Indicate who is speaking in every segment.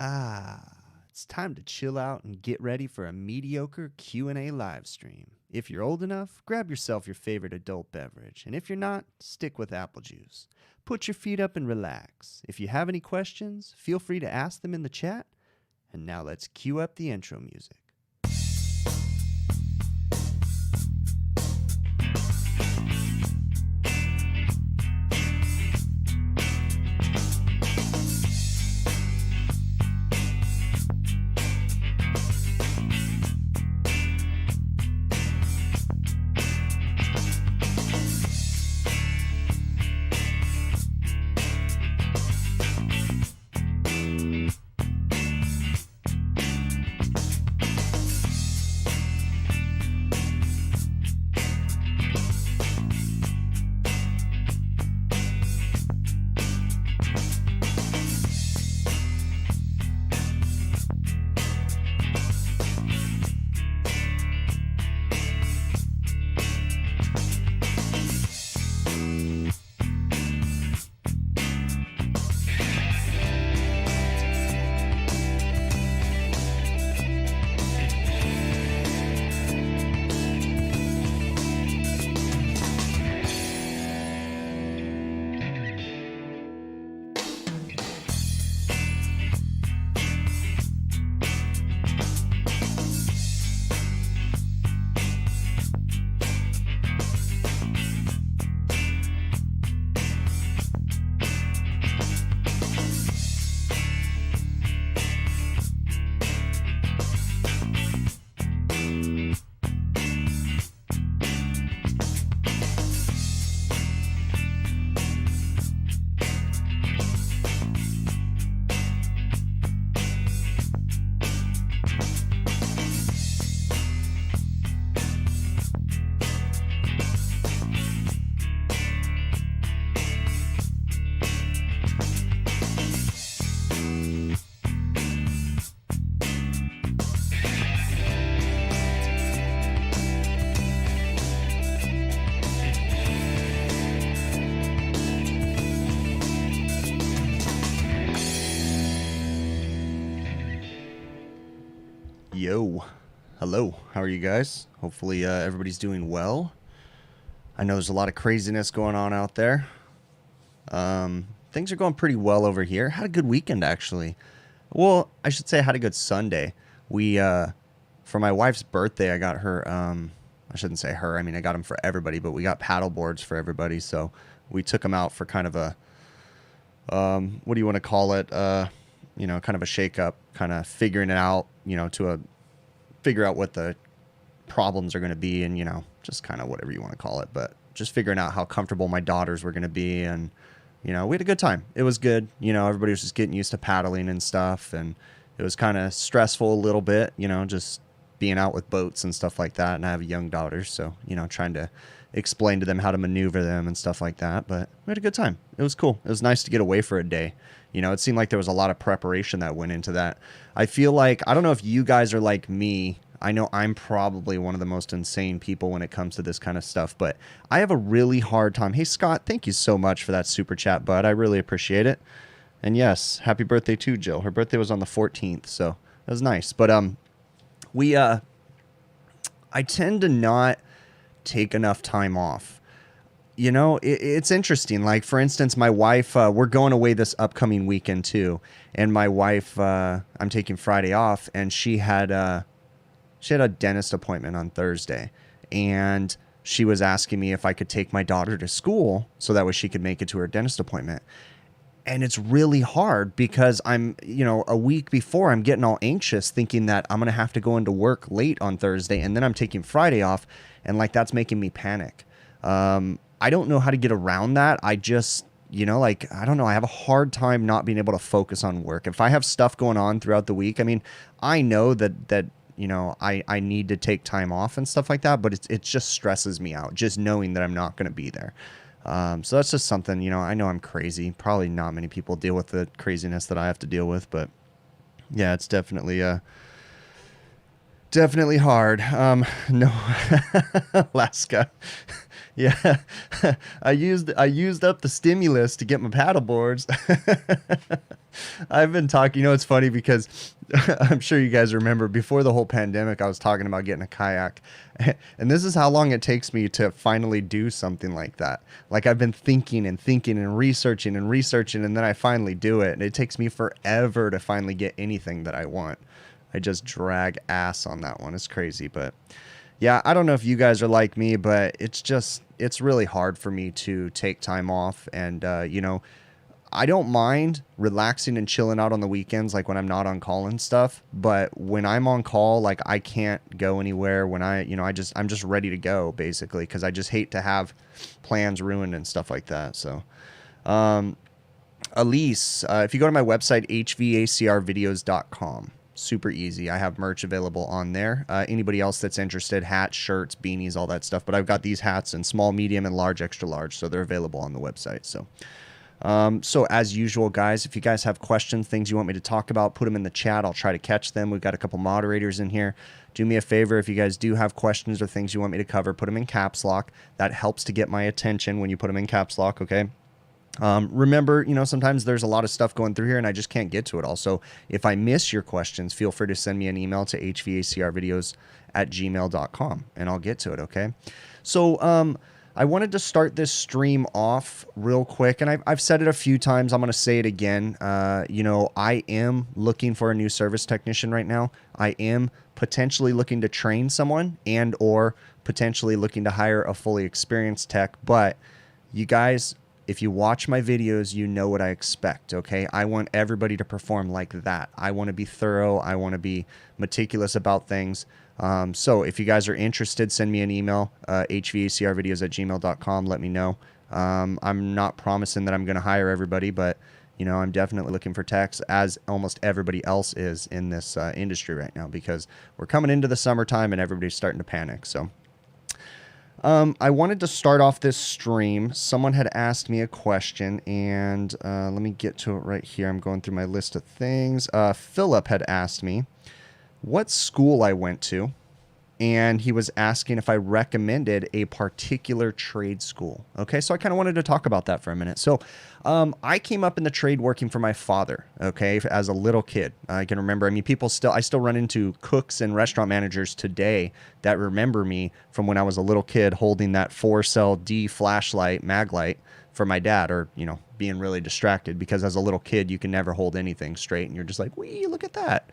Speaker 1: It's time to chill out and get ready for a mediocre Q&A live stream. If you're old enough, grab yourself your favorite adult beverage, and if you're not, stick with apple juice. Put your feet up and relax. If you have any questions, feel free to ask them in the chat. And now let's cue up the intro music. Yo, hello, how are you guys? Hopefully everybody's doing well. I know there's a lot of craziness going on out there. Things are going pretty well over here. Had a good weekend, actually. Well, I should say I had a good Sunday. For my wife's birthday, I got her, I shouldn't say her, I mean, I got them for everybody, but we got paddle boards for everybody, so we took them out for kind of a, what do you want to call it? You know, kind of a shake-up, kind of figuring it out, you know, figure out what the problems are going to be, and, you know, just kind of whatever you want to call it, but just figuring out how comfortable my daughters were going to be, and, you know, we had a good time. It was good. You know, everybody was just getting used to paddling and stuff, and it was kind of stressful a little bit, you know, just being out with boats and stuff like that, and I have young daughters, so, you know, trying to explain to them how to maneuver them and stuff like that, but we had a good time. It was cool. It was nice to get away for a day. You know, it seemed like there was a lot of preparation that went into that. I feel like, I don't know if you guys are like me. I know I'm probably one of the most insane people when it comes to this kind of stuff, but I have a really hard time. Hey, Scott, thank you so much for that super chat, bud. I really appreciate it. And yes, happy birthday to Jill. Her birthday was on the 14th, so that was nice. But I tend to not take enough time off. You know, it's interesting. Like, for instance, my wife, we're going away this upcoming weekend too. And my wife, I'm taking Friday off, and she had a dentist appointment on Thursday. And she was asking me if I could take my daughter to school so that way she could make it to her dentist appointment. And it's really hard because I'm, you know, a week before I'm getting all anxious thinking that I'm going to have to go into work late on Thursday, and then I'm taking Friday off, and like that's making me panic. I don't know how to get around that. I just, you know, like, I don't know. I have a hard time not being able to focus on work. If I have stuff going on throughout the week, I mean, I know that you know, I need to take time off and stuff like that, but it just stresses me out just knowing that I'm not going to be there. So that's just something, you know, I know I'm crazy. Probably not many people deal with the craziness that I have to deal with, but yeah, it's definitely hard. No, Alaska. Yeah, I used up the stimulus to get my paddle boards. I've been talking. You know, it's funny because I'm sure you guys remember before the whole pandemic, I was talking about getting a kayak, and this is how long it takes me to finally do something like that. Like I've been thinking and thinking and researching and researching, and then I finally do it, and it takes me forever to finally get anything that I want. I just drag ass on that one. It's crazy, but. Yeah, I don't know if you guys are like me, but it's really hard for me to take time off. And, I don't mind relaxing and chilling out on the weekends, like when I'm not on call and stuff. But when I'm on call, like I can't go anywhere when I'm just ready to go basically. Cause I just hate to have plans ruined and stuff like that. So, Elise, if you go to my website, hvacrvideos.com. Super easy. I have merch available on there. Anybody else that's interested, hats, shirts, beanies, all that stuff. But I've got these hats in small, medium, and large, extra large. So they're available on the website. So as usual, guys, if you guys have questions, things you want me to talk about, put them in the chat. I'll try to catch them. We've got a couple moderators in here. Do me a favor. If you guys do have questions or things you want me to cover, put them in caps lock. That helps to get my attention when you put them in caps lock. Okay. Remember, sometimes there's a lot of stuff going through here and I just can't get to it all. So if I miss your questions, feel free to send me an email to hvacrvideos@gmail.com and I'll get to it. Okay. So, I wanted to start this stream off real quick, and I've said it a few times. I'm going to say it again. I am looking for a new service technician right now. I am potentially looking to train someone and or potentially looking to hire a fully experienced tech. But you guys, if you watch my videos, you know what I expect, okay? I want everybody to perform like that. I want to be thorough. I want to be meticulous about things. So if you guys are interested, send me an email, hvacrvideos@gmail.com. Let me know. I'm not promising that I'm going to hire everybody, but, I'm definitely looking for techs, as almost everybody else is in this industry right now, because we're coming into the summertime and everybody's starting to panic, so... I wanted to start off this stream. Someone had asked me a question, and let me get to it right here. I'm going through my list of things. Philip had asked me what school I went to, and he was asking if I recommended a particular trade school. Okay, so I kind of wanted to talk about that for a minute. So I came up in the trade working for my father, okay, as a little kid. I can remember, I still run into cooks and restaurant managers today that remember me from when I was a little kid holding that 4-cell D flashlight, mag light for my dad, or, being really distracted because as a little kid, you can never hold anything straight and you're just like, wee, look at that.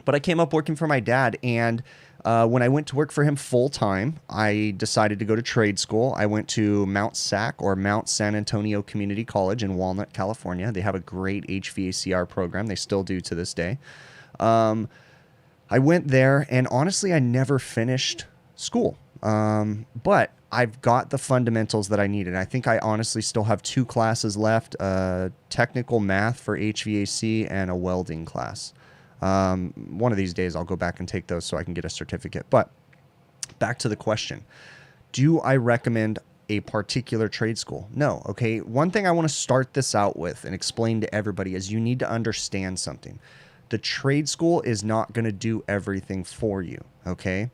Speaker 1: But I came up working for my dad, and when I went to work for him full time, I decided to go to trade school. I went to Mount SAC, or Mount San Antonio Community College in Walnut, California. They have a great HVACR program. They still do to this day. I went there, and honestly, I never finished school. But I've got the fundamentals that I needed. I think I honestly still have 2 classes left, technical math for HVAC and a welding class. One of these days I'll go back and take those so I can get a certificate. But back to the question. Do I recommend a particular trade school? No. Okay. One thing I want to start this out with and explain to everybody is you need to understand something. The trade school is not going to do everything for you. Okay.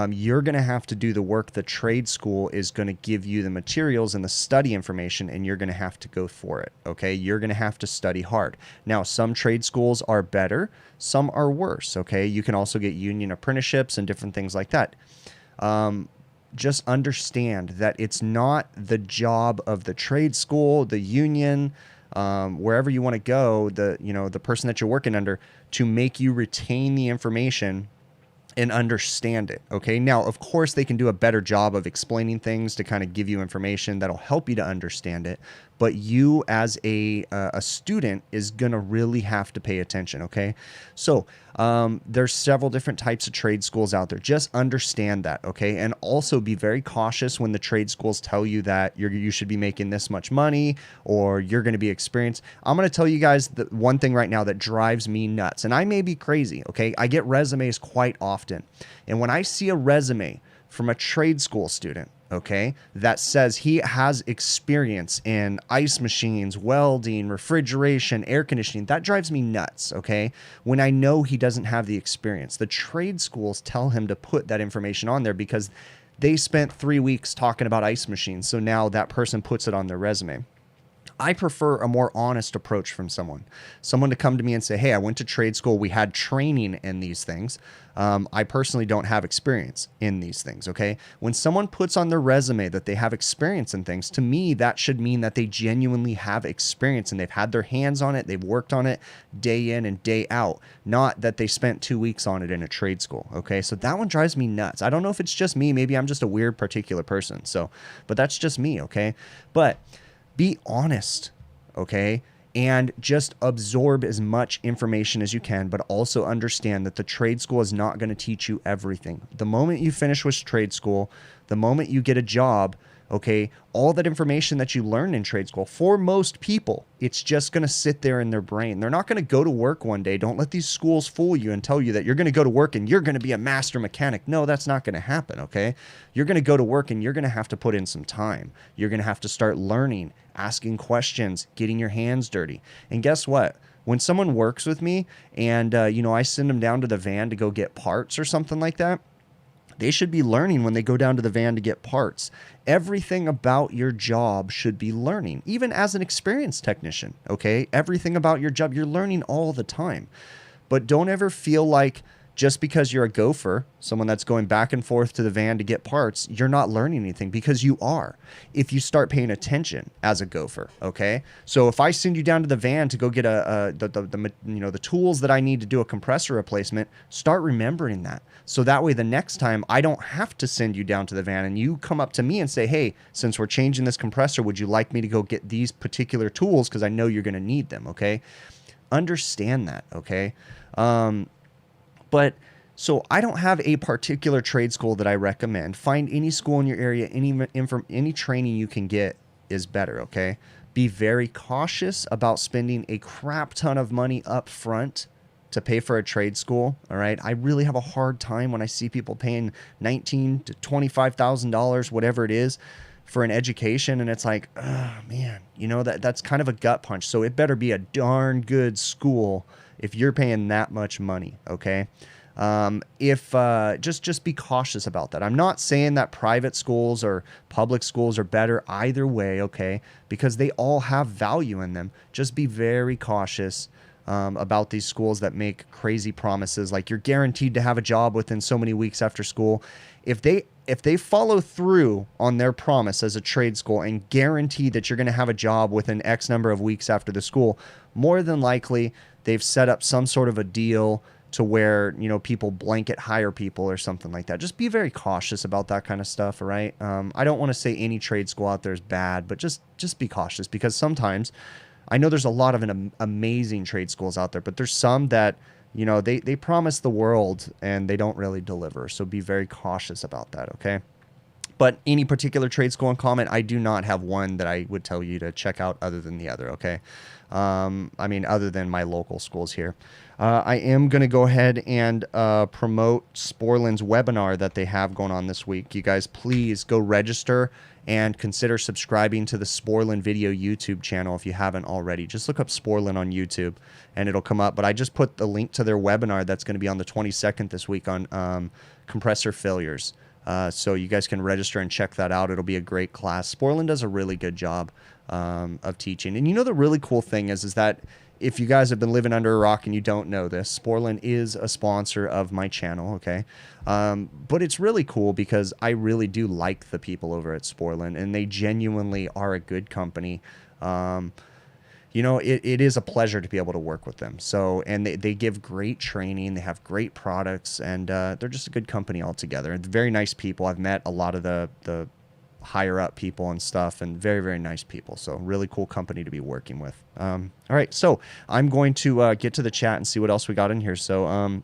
Speaker 1: You're going to have to do the work. The trade school is going to give you the materials and the study information, and you're going to have to go for it. Okay. You're going to have to study hard. Now, some trade schools are better. Some are worse. Okay. You can also get union apprenticeships and different things like that. Just understand that it's not the job of the trade school, the union, wherever you want to go, the person that you're working under, to make you retain the information and understand it. Okay. Now, of course, they can do a better job of explaining things to kind of give you information that'll help you to understand it. But you as a student is going to really have to pay attention. Okay. So there's several different types of trade schools out there. Just understand that. Okay. And also be very cautious when the trade schools tell you that you should be making this much money or you're going to be experienced. I'm going to tell you guys the one thing right now that drives me nuts, and I may be crazy. Okay. I get resumes quite often. And when I see a resume from a trade school student, okay, that says he has experience in ice machines, welding, refrigeration, air conditioning, that drives me nuts, okay? When I know he doesn't have the experience. The trade schools tell him to put that information on there because they spent 3 weeks talking about ice machines. So now that person puts it on their resume. I prefer a more honest approach from someone to come to me and say, hey, I went to trade school. We had training in these things. I personally don't have experience in these things. Okay. When someone puts on their resume that they have experience in things, to me, that should mean that they genuinely have experience and they've had their hands on it. They've worked on it day in and day out, not that they spent 2 weeks on it in a trade school. Okay. So that one drives me nuts. I don't know if it's just me. Maybe I'm just a weird particular person. So, but that's just me. Okay. But be honest, okay? And just absorb as much information as you can, but also understand that the trade school is not going to teach you everything. The moment you finish with trade school, the moment you get a job, okay, all that information that you learn in trade school, for most people, it's just going to sit there in their brain. They're not going to go to work one day. Don't let these schools fool you and tell you that you're going to go to work and you're going to be a master mechanic. No, that's not going to happen, okay? You're going to go to work and you're going to have to put in some time. You're going to have to start learning, asking questions, getting your hands dirty. And guess what? When someone works with me and, I send them down to the van to go get parts or something like that, they should be learning when they go down to the van to get parts. Everything about your job should be learning, even as an experienced technician, okay? Everything about your job, you're learning all the time. But don't ever feel like just because you're a gopher, someone that's going back and forth to the van to get parts, you're not learning anything, because you are, if you start paying attention as a gopher, okay? So if I send you down to the van to go get the tools that I need to do a compressor replacement, start remembering that. So that way the next time I don't have to send you down to the van and you come up to me and say, hey, since we're changing this compressor, would you like me to go get these particular tools? Because I know you're going to need them, okay? Understand that, okay? But so I don't have a particular trade school that I recommend. Find any school in your area, any training you can get is better, okay? Be very cautious about spending a crap ton of money up front to pay for a trade school, all right? I really have a hard time when I see people paying $19,000 to $25,000, whatever it is, for an education, and it's like, oh man, that's kind of a gut punch. So it better be a darn good school if you're paying that much money, okay? Just be cautious about that. I'm not saying that private schools or public schools are better either way, okay? Because they all have value in them. Just be very cautious about these schools that make crazy promises, like you're guaranteed to have a job within so many weeks after school. If they follow through on their promise as a trade school and guarantee that you're going to have a job within X number of weeks after the school, more than likely they've set up some sort of a deal to where, people blanket hire people or something like that. Just be very cautious about that kind of stuff, all right? I don't want to say any trade school out there is bad, but just be cautious, because sometimes I know there's a lot of amazing trade schools out there, but there's some that, they promise the world and they don't really deliver. So be very cautious about that, okay? But any particular trade school and comment, I do not have one that I would tell you to check out other than the other, okay? Other than my local schools here. I am going to go ahead and promote Sporland's webinar that they have going on this week. You guys, please go register and consider subscribing to the Sporland Video YouTube channel if you haven't already. Just look up Sporland on YouTube and it'll come up. But I just put the link to their webinar that's going to be on the 22nd this week on compressor failures. So you guys can register and check that out. It'll be a great class. Sporland does a really good job of teaching. And the really cool thing is that if you guys have been living under a rock and you don't know this, Sporland is a sponsor of my channel, okay? But it's really cool because I really do like the people over at Sporland, and they genuinely are a good company. It is a pleasure to be able to work with them. So, and they give great training, they have great products, and they're just a good company altogether. And very nice people. I've met a lot of the higher up people and stuff, and very, very nice people. So really cool company to be working with. All right, so I'm going to get to the chat and see what else we got in here. So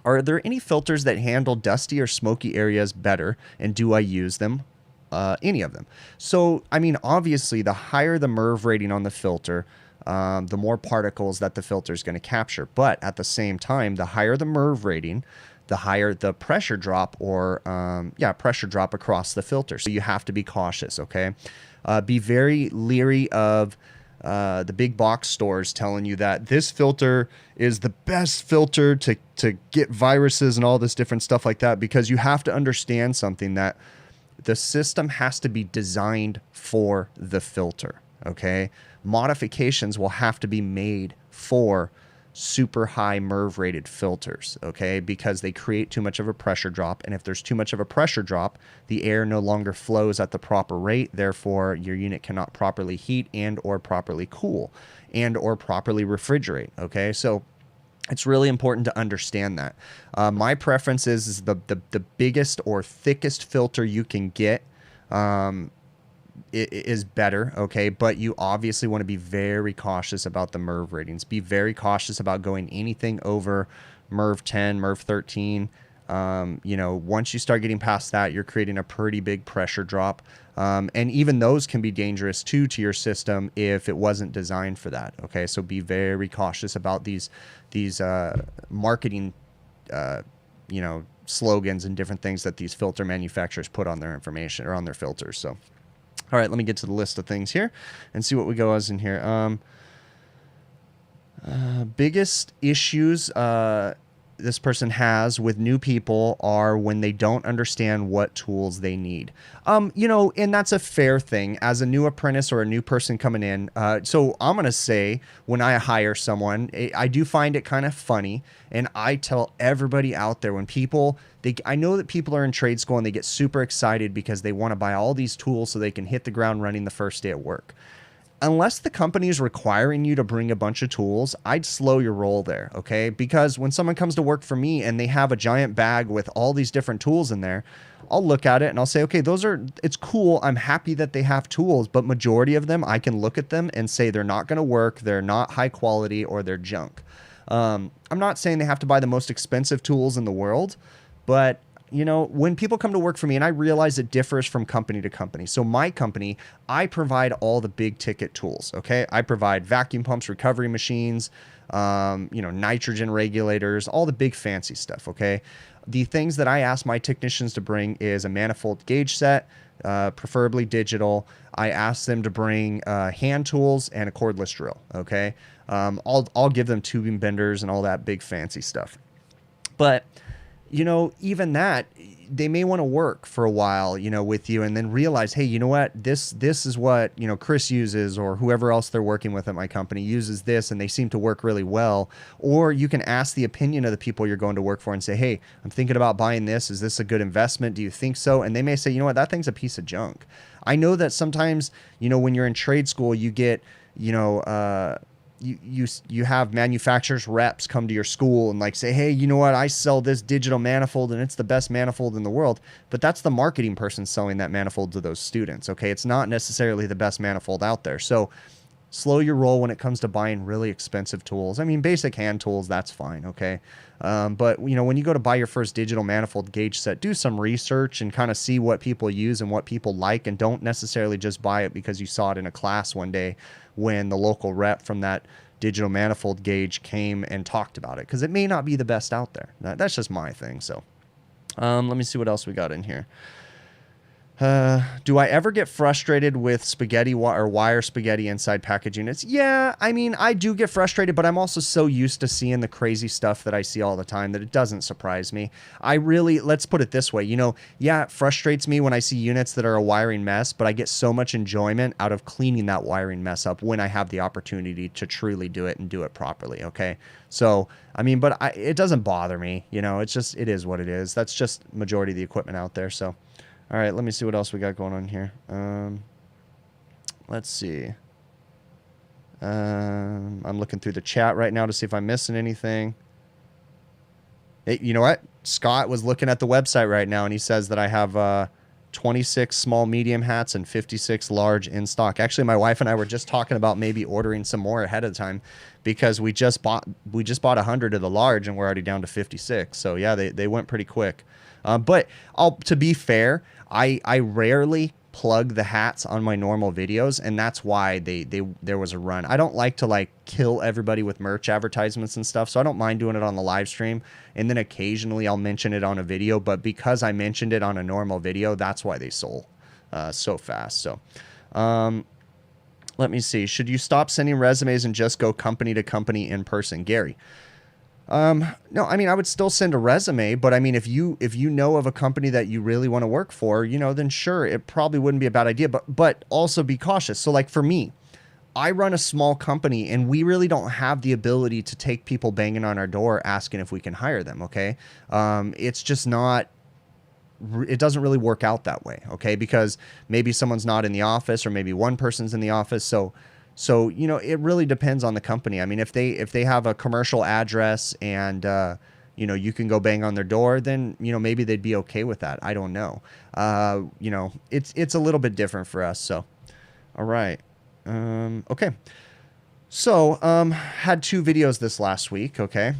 Speaker 1: are there any filters that handle dusty or smoky areas better, and do I use them? Any of them. So, obviously, the higher the MERV rating on the filter, the more particles that the filter is going to capture. But at the same time, the higher the MERV rating, the higher the pressure drop pressure drop across the filter. So you have to be cautious, okay? Be very leery of the big box stores telling you that this filter is the best filter to get viruses and all this different stuff like that, because you have to understand something, that The system has to be designed for the filter, okay? Modifications will have to be made for super high MERV rated filters, okay? Because they create too much of a pressure drop. And if there's too much of a pressure drop, the air no longer flows at the proper rate. Therefore, your unit cannot properly heat and or properly cool and or properly refrigerate, okay? So it's really important to understand that. My preference is the biggest or thickest filter you can get is better, okay? But you obviously want to be very cautious about the MERV ratings. Be very cautious about going anything over MERV 10, MERV 13. You know, once you start getting past that, you're creating a pretty big pressure drop. And even those can be dangerous too to your system if it wasn't designed for that, okay? So be very cautious about these marketing, you know, slogans and different things that these filter manufacturers put on their information or on their filters. So, all right, let me get to the list of things here and see what we go as in here. Biggest issues this person has with new people are when they don't understand what tools they need. You know, and that's a fair thing as a new apprentice or a new person coming in. So I'm going to say when I hire someone, I do find it kind of funny. And I tell everybody out there when people, I know that people are in trade school and they get super excited because they want to buy all these tools so they can hit the ground running the first day at work. Unless the company is requiring you to bring a bunch of tools, I'd slow your roll there, okay? Because when someone comes to work for me and they have a giant bag with all these different tools in there, I'll look at it and I'll say, okay, it's cool. I'm happy that they have tools, but majority of them, I can look at them and say they're not going to work, they're not high quality, or they're junk. I'm not saying they have to buy the most expensive tools in the world, but you know, when people come to work for me, and I realize it differs from company to company. So my company, I provide all the big ticket tools, okay? I provide vacuum pumps, recovery machines, you know, nitrogen regulators, all the big fancy stuff, okay? The things that I ask my technicians to bring is a manifold gauge set, preferably digital. I ask them to bring hand tools and a cordless drill, okay? I'll give them tubing benders and all that big fancy stuff. But you know, even that, they may want to work for a while, you know, with you and then realize, hey, you know what, this is what, you know, Chris uses or whoever else they're working with at my company uses this and they seem to work really well. Or you can ask the opinion of the people you're going to work for and say, hey, I'm thinking about buying this. Is this a good investment? Do you think so? And they may say, you know what, that thing's a piece of junk. I know that sometimes, you know, when you're in trade school, you get, you know, you have manufacturers reps come to your school and like say, hey, you know what, I sell this digital manifold and it's the best manifold in the world. But that's the marketing person selling that manifold to those students. Okay. It's not necessarily the best manifold out there. So slow your roll when it comes to buying really expensive tools. I mean, basic hand tools, that's fine. Okay. But you know, when you go to buy your first digital manifold gauge set, do some research and kind of see what people use and what people like, and don't necessarily just buy it because you saw it in a class one day when the local rep from that digital manifold gauge came and talked about it, because it may not be the best out there. That's just my thing. So let me see what else we got in here. Do I ever get frustrated with spaghetti or wire spaghetti inside package units? Yeah, I mean, I do get frustrated, but I'm also so used to seeing the crazy stuff that I see all the time that it doesn't surprise me. Let's put it this way, you know, yeah, it frustrates me when I see units that are a wiring mess, but I get so much enjoyment out of cleaning that wiring mess up when I have the opportunity to truly do it and do it properly, okay? So, I mean, but it doesn't bother me, you know, it is what it is. That's just majority of the equipment out there, so... All right, let me see what else we got going on here. Let's see. I'm looking through the chat right now to see if I'm missing anything. Hey, you know what? Scott was looking at the website right now, and he says that I have 26 small medium hats and 56 large in stock. Actually, my wife and I were just talking about maybe ordering some more ahead of time, because we just bought 100 of the large, and we're already down to 56. So yeah, they went pretty quick. But to be fair, I rarely plug the hats on my normal videos, and that's why there was a run. I don't like to like kill everybody with merch advertisements and stuff, so I don't mind doing it on the live stream, and then occasionally I'll mention it on a video. But because I mentioned it on a normal video, that's why they sold so fast. So let me see. Should you stop sending resumes and just go company to company in person, Gary? No, I mean, I would still send a resume, but I mean, if you know of a company that you really want to work for, then sure, it probably wouldn't be a bad idea, but also be cautious. So like for me, I run a small company and we really don't have the ability to take people banging on our door asking if we can hire them. Okay. It's just not, it doesn't really work out that way. Okay. Because maybe someone's not in the office or maybe one person's in the office. So, it really depends on the company. I mean, if they have a commercial address and, you can go bang on their door, then, maybe they'd be okay with that. I don't know. It's a little bit different for us. So, all right. Okay. So, had 2 videos this last week. Okay.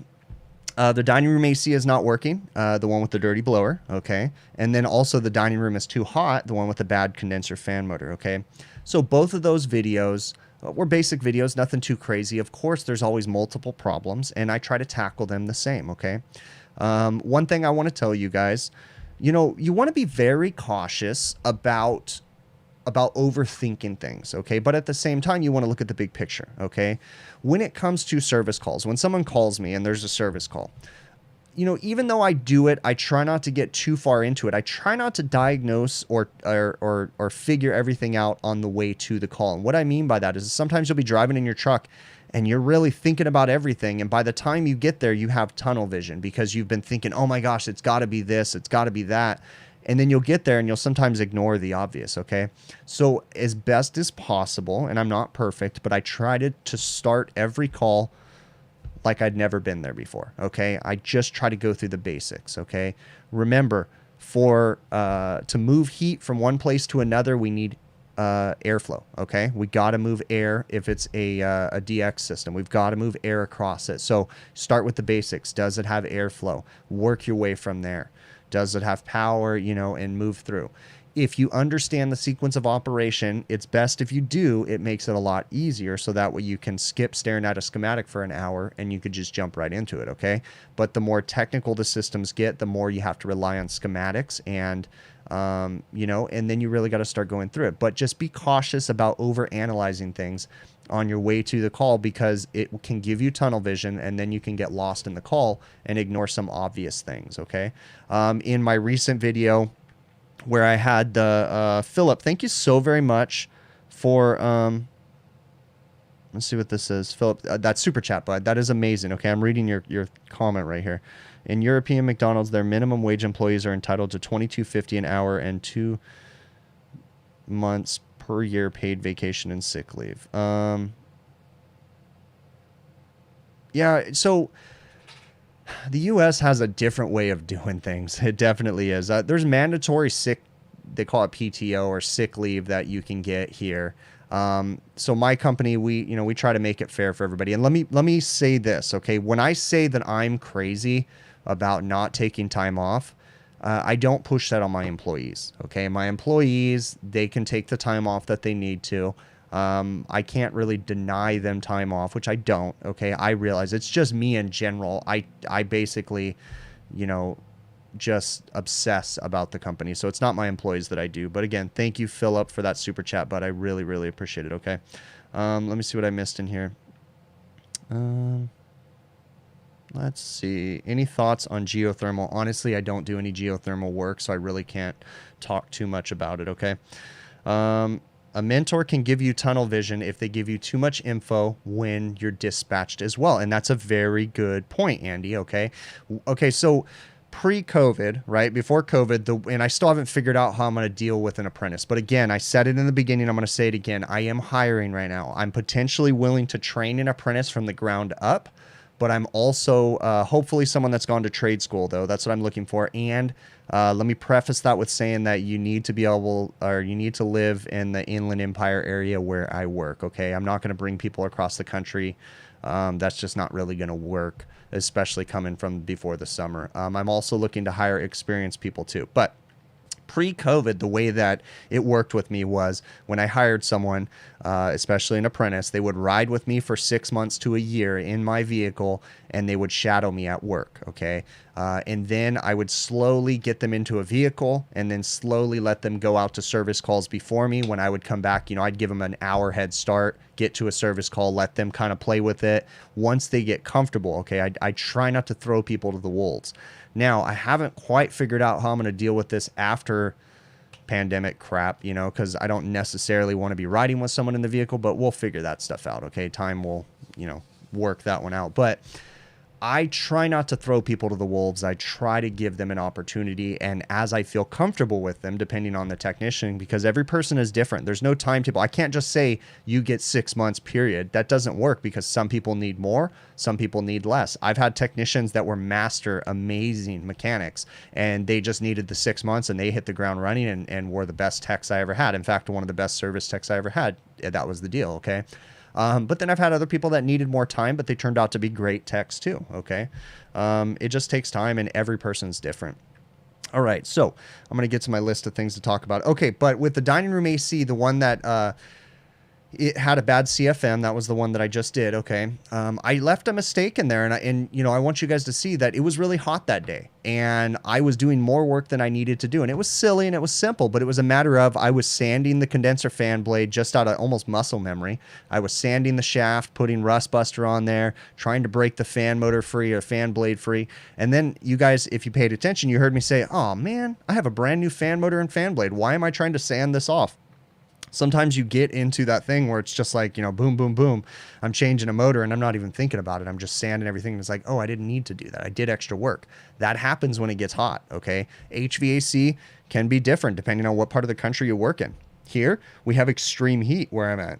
Speaker 1: The dining room AC is not working. The one with the dirty blower. Okay. And then also the dining room is too hot. The one with the bad condenser fan motor. Okay. So both of those videos were basic videos, nothing too crazy. Of course, there's always multiple problems and I try to tackle them the same. Okay. One thing I want to tell you guys, you want to be very cautious about overthinking things, okay? But at the same time, you want to look at the big picture, okay? When it comes to service calls, when someone calls me and there's a service call, even though I do it, I try not to get too far into it. I try not to diagnose or figure everything out on the way to the call. And what I mean by that is sometimes you'll be driving in your truck and you're really thinking about everything. And by the time you get there, you have tunnel vision because you've been thinking, oh my gosh, it's got to be this, it's got to be that. And then you'll get there and you'll sometimes ignore the obvious, okay? So as best as possible, and I'm not perfect, but I try to start every call like I'd never been there before, okay? I just try to go through the basics, okay? Remember, to move heat from one place to another, we need airflow, okay? We got to move air if it's a DX system. We've got to move air across it. So start with the basics. Does it have airflow? Work your way from there. Does it have power, and move through? If you understand the sequence of operation, it's best if you do. It makes it a lot easier so that way you can skip staring at a schematic for an hour and you could just jump right into it, okay? But the more technical the systems get, the more you have to rely on schematics and, and then you really got to start going through it. But just be cautious about over-analyzing things on your way to the call because it can give you tunnel vision and then you can get lost in the call and ignore some obvious things, okay? In my recent video where I had the Philip, thank you so very much for let's see what this is. Philip, that super chat, bud. That is amazing. Okay, I'm reading your comment right here. In European McDonald's, their minimum wage employees are entitled to $22.50 an hour and 2 months per year paid vacation and sick leave. Yeah, so the U.S. has a different way of doing things. It definitely is. There's mandatory sick, they call it PTO or sick leave that you can get here. So my company, we try to make it fair for everybody. And let me say this, okay? When I say that I'm crazy about not taking time off, I don't push that on my employees, okay? My employees, they can take the time off that they need to. I can't really deny them time off, which I don't, okay? I realize it's just me in general. I basically, just obsess about the company. So it's not my employees that I do. But again, thank you, Philip, for that super chat, bud. I really, really appreciate it, okay? Let me see what I missed in here. Let's see. Any thoughts on geothermal? Honestly, I don't do any geothermal work, so I really can't talk too much about it, okay? A mentor can give you tunnel vision if they give you too much info when you're dispatched as well. And that's a very good point, Andy, okay? Okay, so pre-COVID, right, before COVID, and I still haven't figured out how I'm going to deal with an apprentice. But again, I said it in the beginning, I'm going to say it again. I am hiring right now. I'm potentially willing to train an apprentice from the ground up, but I'm also hopefully someone that's gone to trade school, though. That's what I'm looking for. And let me preface that with saying that you need to be able, or you need to live in the Inland Empire area where I work, okay? I'm not going to bring people across the country. That's just not really going to work, especially coming from before the summer. I'm also looking to hire experienced people too. But pre-COVID, the way that it worked with me was when I hired someone, especially an apprentice, they would ride with me for 6 months to a year in my vehicle and they would shadow me at work, okay? And then I would slowly get them into a vehicle and then slowly let them go out to service calls before me. When I would come back, I'd give them an hour head start, get to a service call, let them kind of play with it. Once they get comfortable, okay, I try not to throw people to the wolves. Now, I haven't quite figured out how I'm going to deal with this after pandemic crap, because I don't necessarily want to be riding with someone in the vehicle, but we'll figure that stuff out, okay? Time will, work that one out. But I try not to throw people to the wolves. I try to give them an opportunity, and as I feel comfortable with them, depending on the technician, because every person is different. There's no timetable. I can't just say you get 6 months, period. That doesn't work, because some people need more, some people need less. I've had technicians that were master, amazing mechanics, and they just needed the 6 months, and they hit the ground running and were the best techs I ever had. In fact, one of the best service techs I ever had. That was the deal, okay? But then I've had other people that needed more time, but they turned out to be great techs too. Okay. It just takes time, and every person's different. All right. So I'm going to get to my list of things to talk about. Okay. But with the dining room AC, the one that, it had a bad CFM. That was the one that I just did. Okay. I left a mistake in there, and I want you guys to see that it was really hot that day, and I was doing more work than I needed to do. And it was silly and it was simple, but it was a matter of, I was sanding the condenser fan blade just out of almost muscle memory. I was sanding the shaft, putting rust buster on there, trying to break the fan motor free or fan blade free. And then you guys, if you paid attention, you heard me say, oh man, I have a brand new fan motor and fan blade. Why am I trying to sand this off? Sometimes you get into that thing where it's just like, boom, boom, boom. I'm changing a motor and I'm not even thinking about it. I'm just sanding everything. And it's like, oh, I didn't need to do that. I did extra work. That happens when it gets hot. Okay. HVAC can be different depending on what part of the country you work in. Here, we have extreme heat where I'm at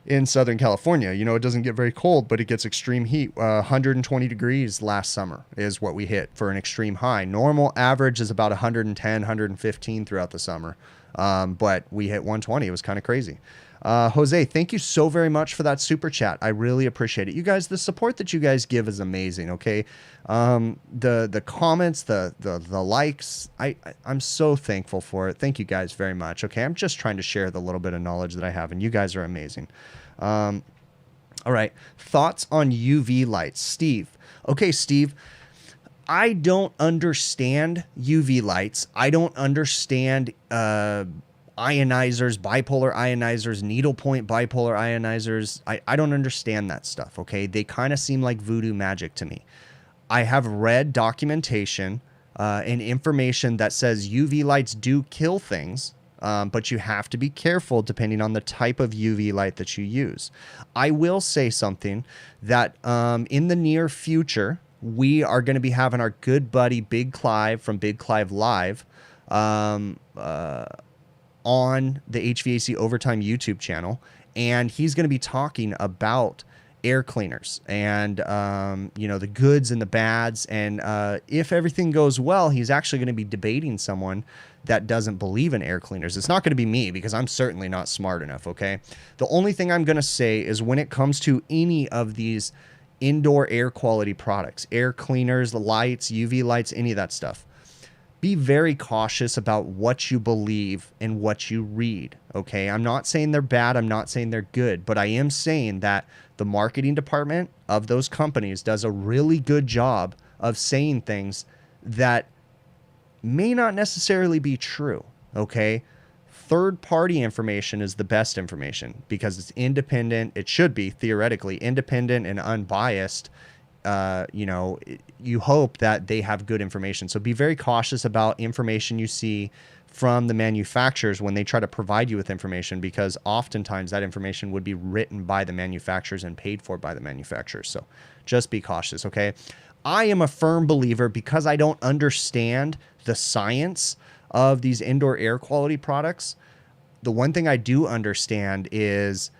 Speaker 1: in Southern California. It doesn't get very cold, but it gets extreme heat. 120 degrees last summer is what we hit for an extreme high. Normal average is about 110, 115 throughout the summer. But we hit 120. It was kind of crazy. Jose, thank you so very much for that super chat. I really appreciate it. You guys, the support that you guys give is amazing. Okay. The comments, the likes, I'm so thankful for it. Thank you guys very much. Okay. I'm just trying to share the little bit of knowledge that I have, and you guys are amazing. All right. Thoughts on UV lights, Steve. Okay, Steve. I don't understand UV lights. I don't understand ionizers, bipolar ionizers, needlepoint bipolar ionizers. I don't understand that stuff, okay? They kind of seem like voodoo magic to me. I have read documentation and information that says UV lights do kill things, but you have to be careful depending on the type of UV light that you use. I will say something that in the near future, we are going to be having our good buddy Big Clive from Big Clive Live on the HVAC Overtime YouTube channel, and he's going to be talking about air cleaners and the goods and the bads, and if everything goes well, he's actually going to be debating someone that doesn't believe in air cleaners. It's not going to be me, because I'm certainly not smart enough. Okay, the only thing I'm going to say is, when it comes to any of these indoor air quality products, air cleaners, lights, UV lights, any of that stuff, be very cautious about what you believe and what you read. Okay. I'm not saying they're bad. I'm not saying they're good, but I am saying that the marketing department of those companies does a really good job of saying things that may not necessarily be true. Okay. Third-party information is the best information, because it's independent. It should be theoretically independent and unbiased. You hope that they have good information. So be very cautious about information you see from the manufacturers when they try to provide you with information, because oftentimes that information would be written by the manufacturers and paid for by the manufacturers. So just be cautious, okay? I am a firm believer, because I don't understand the science of these indoor air quality products. The one thing I do understand is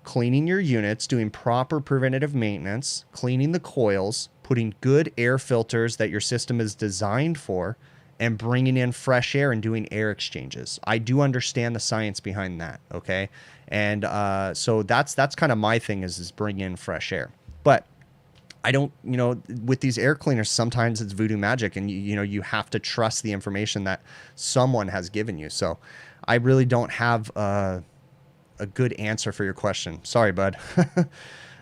Speaker 1: cleaning your units, doing proper preventative maintenance, cleaning the coils, putting good air filters that your system is designed for, and bringing in fresh air and doing air exchanges. I do understand the science behind that, okay? And so that's kind of my thing, is bring in fresh air. But I don't, with these air cleaners, sometimes it's voodoo magic, and you have to trust the information that someone has given you. So I really don't have a good answer for your question. Sorry, bud.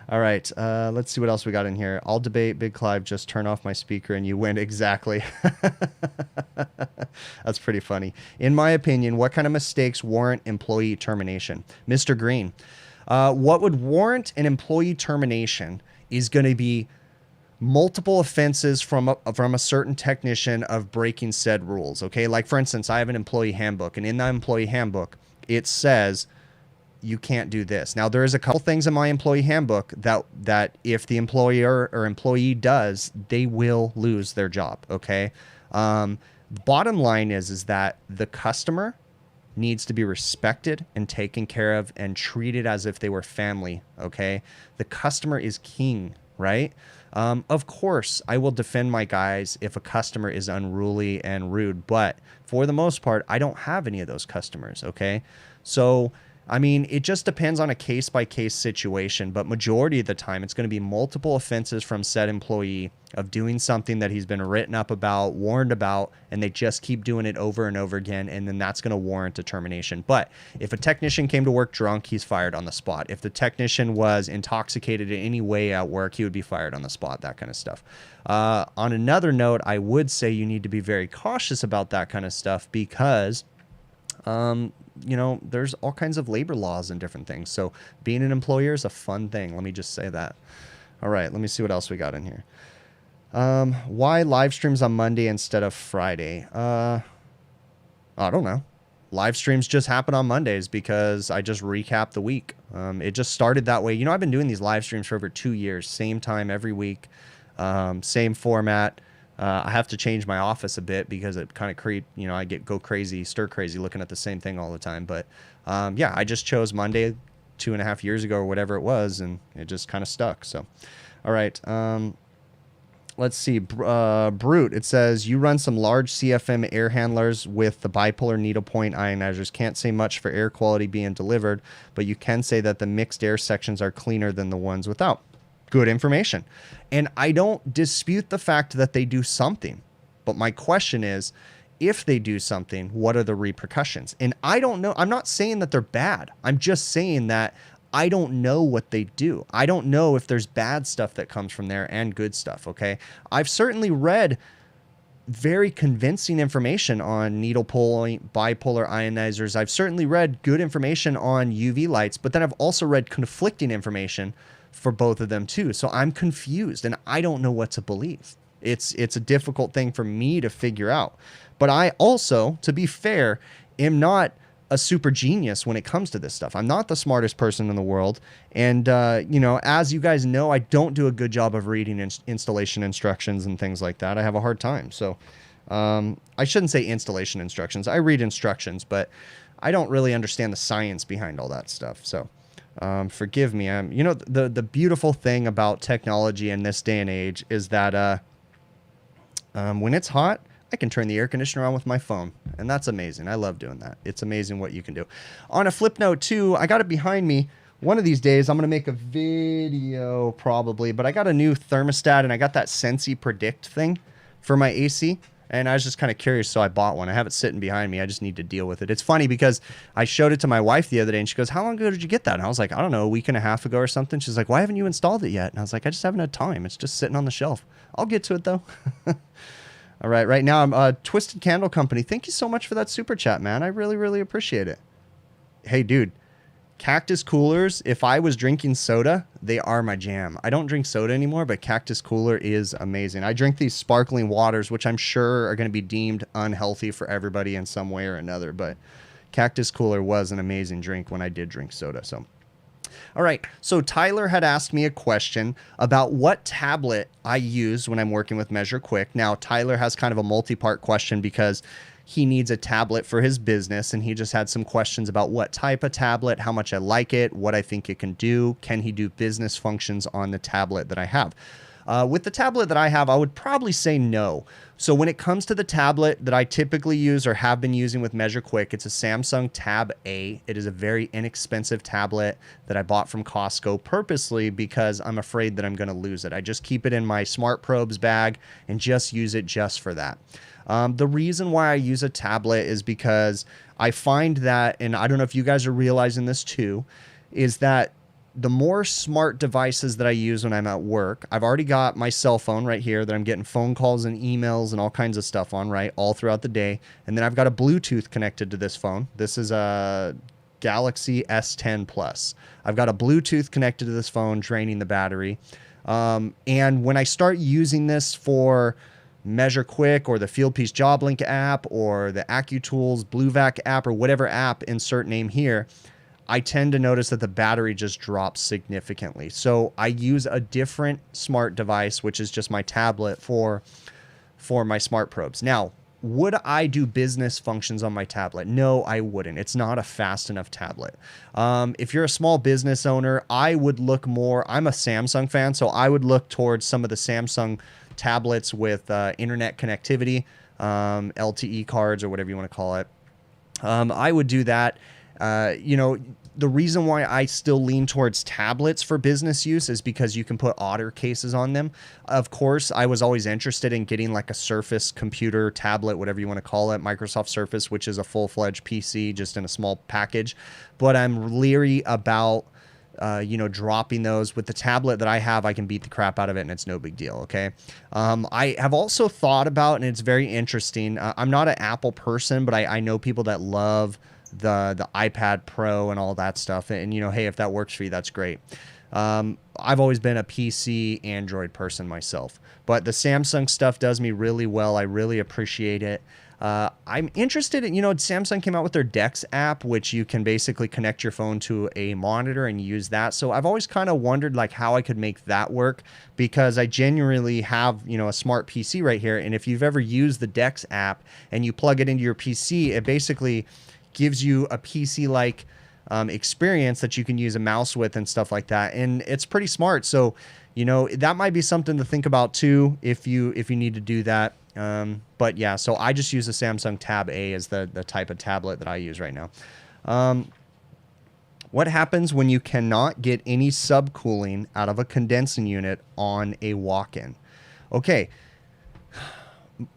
Speaker 1: All right, let's see what else we got in here. I'll debate Big Clive, just turn off my speaker and you win. Exactly. That's pretty funny. In my opinion, what kind of mistakes warrant employee termination? Mr. Green, what would warrant an employee termination is going to be multiple offenses from a certain technician of breaking said rules. Okay, like for instance, I have an employee handbook, and in that employee handbook, it says you can't do this. Now, there is a couple things in my employee handbook that if the employer or employee does, they will lose their job. Okay. Bottom line is that the customer needs to be respected and taken care of and treated as if they were family. Okay. The customer is king, right? Of course, I will defend my guys if a customer is unruly and rude, but for the most part, I don't have any of those customers. Okay. So, I mean, it just depends on a case-by-case situation, but majority of the time, it's going to be multiple offenses from said employee of doing something that he's been written up about, warned about, and they just keep doing it over and over again, and then that's going to warrant a termination. But if a technician came to work drunk, he's fired on the spot. If the technician was intoxicated in any way at work, he would be fired on the spot, that kind of stuff. On another note, I would say you need to be very cautious about that kind of stuff because you know, there's all kinds of labor laws and different things. So being an employer is a fun thing. Let me just say that. All right, let me see what else we got in here. Why live streams on Monday instead of Friday? I don't know. Live streams just happen on Mondays because I just recap the week. It just started that way. You know, I've been doing these live streams for over 2 years, same time every week, same format. I have to change my office a bit because it kind of you know, I go crazy, stir crazy looking at the same thing all the time. But yeah, I just chose Monday 2.5 years ago or whatever it was, and it just kind of stuck. So, all right. Let's see. Brute, it says, you run some large CFM air handlers with the bipolar needlepoint ionizers. Can't say much for air quality being delivered, but you can say that the mixed air sections are cleaner than the ones without. Good information. And I don't dispute the fact that they do something. But my question is, if they do something, what are the repercussions? And I don't know. I'm not saying that they're bad. I'm just saying that I don't know what they do. I don't know if there's bad stuff that comes from there and good stuff, okay? I've certainly read very convincing information on needle point, bipolar ionizers. I've certainly read good information on UV lights, but then I've also read conflicting information for both of them too. So I'm confused and I don't know what to believe. It's a difficult thing for me to figure out. But I also, to be fair, am not a super genius when it comes to this stuff. I'm not the smartest person in the world. And, you know, as you guys know, I don't do a good job of reading installation instructions and things like that. I have a hard time. So I shouldn't say installation instructions. I read instructions, but I don't really understand the science behind all that stuff. So forgive me. You know, the beautiful thing about technology in this day and age is that when it's hot, I can turn the air conditioner on with my phone, and that's amazing. I love doing that. It's amazing what you can do. On a flip note too, I got it behind me. One of these days, I'm going to make a video probably, but I got a new thermostat and I got that Sensi Predict thing for my AC. And I was just kind of curious, so I bought one. I have it sitting behind me. I just need to deal with it. It's funny because I showed it to my wife the other day, and she goes, how long ago did you get that? And I was like, I don't know, a week and a half ago or something. She's like, why haven't you installed it yet? And I was like, I just haven't had time. It's just sitting on the shelf. I'll get to it, though. All right, right now, I'm Twisted Candle Company. Thank you so much for that super chat, man. I really, really appreciate it. Hey, dude. Cactus coolers, if I was drinking soda, they are my jam. I don't drink soda anymore, but Cactus Cooler is amazing. I drink these sparkling waters, which I'm sure are going to be deemed unhealthy for everybody in some way or another, but Cactus Cooler was an amazing drink when I did drink soda. So, all right, so Tyler had asked me a question about what tablet I use when I'm working with Measure Quick. Now, Tyler has kind of a multi-part question because he needs a tablet for his business, and he just had some questions about what type of tablet, how much I like it, what I think it can do, can he do business functions on the tablet that I have. With the tablet that I have, I would probably say no. So when it comes to the tablet that I typically use or have been using with Measure Quick, it's a Samsung Tab A. It is a very inexpensive tablet that I bought from Costco purposely because I'm afraid that I'm going to lose it. I just keep it in my Smart Probes bag and just use it just for that. The reason why I use a tablet is because I find that, and I don't know if you guys are realizing this too, is that the more smart devices that I use when I'm at work, I've already got my cell phone right here that I'm getting phone calls and emails and all kinds of stuff on, right, all throughout the day. And then I've got a Bluetooth connected to this phone. This is a Galaxy S10 Plus. I've got a Bluetooth connected to this phone, draining the battery. And when I start using this for Measure Quick or the Fieldpiece JobLink app or the AccuTools BlueVac app or whatever app, insert name here, I tend to notice that the battery just drops significantly. So I use a different smart device, which is just my tablet for my smart probes. Now, would I do business functions on my tablet? No, I wouldn't. It's not a fast enough tablet. If you're a small business owner, I would look more, I'm a Samsung fan, so I would look towards some of the Samsung tablets with internet connectivity, LTE cards or whatever you want to call it. I would do that. You know, the reason why I still lean towards tablets for business use is because you can put Otter cases on them. Of course, I was always interested in getting like a Surface computer, tablet, whatever you want to call it, Microsoft Surface, which is a full-fledged PC just in a small package. But I'm leery about, you know, dropping those. With the tablet that I have, I can beat the crap out of it and it's no big deal, okay? I have also thought about, and it's very interesting, I'm not an Apple person, but I know people that love the iPad Pro and all that stuff, and you know, hey, if that works for you, that's great. I've always been a PC Android person myself, but the Samsung stuff does me really well. I really appreciate it. I'm interested in, you know, Samsung came out with their Dex app, which you can basically connect your phone to a monitor and use that. So I've always kind of wondered like how I could make that work, because I genuinely have, you know, a smart PC right here. And if you've ever used the Dex app and you plug it into your PC, it basically gives you a PC-like experience that you can use a mouse with and stuff like that. And it's pretty smart. So, you know, that might be something to think about too, if you need to do that. But yeah, so I just use the Samsung Tab A as the type of tablet that I use right now. What happens when you cannot get any subcooling out of a condensing unit on a walk-in? Okay.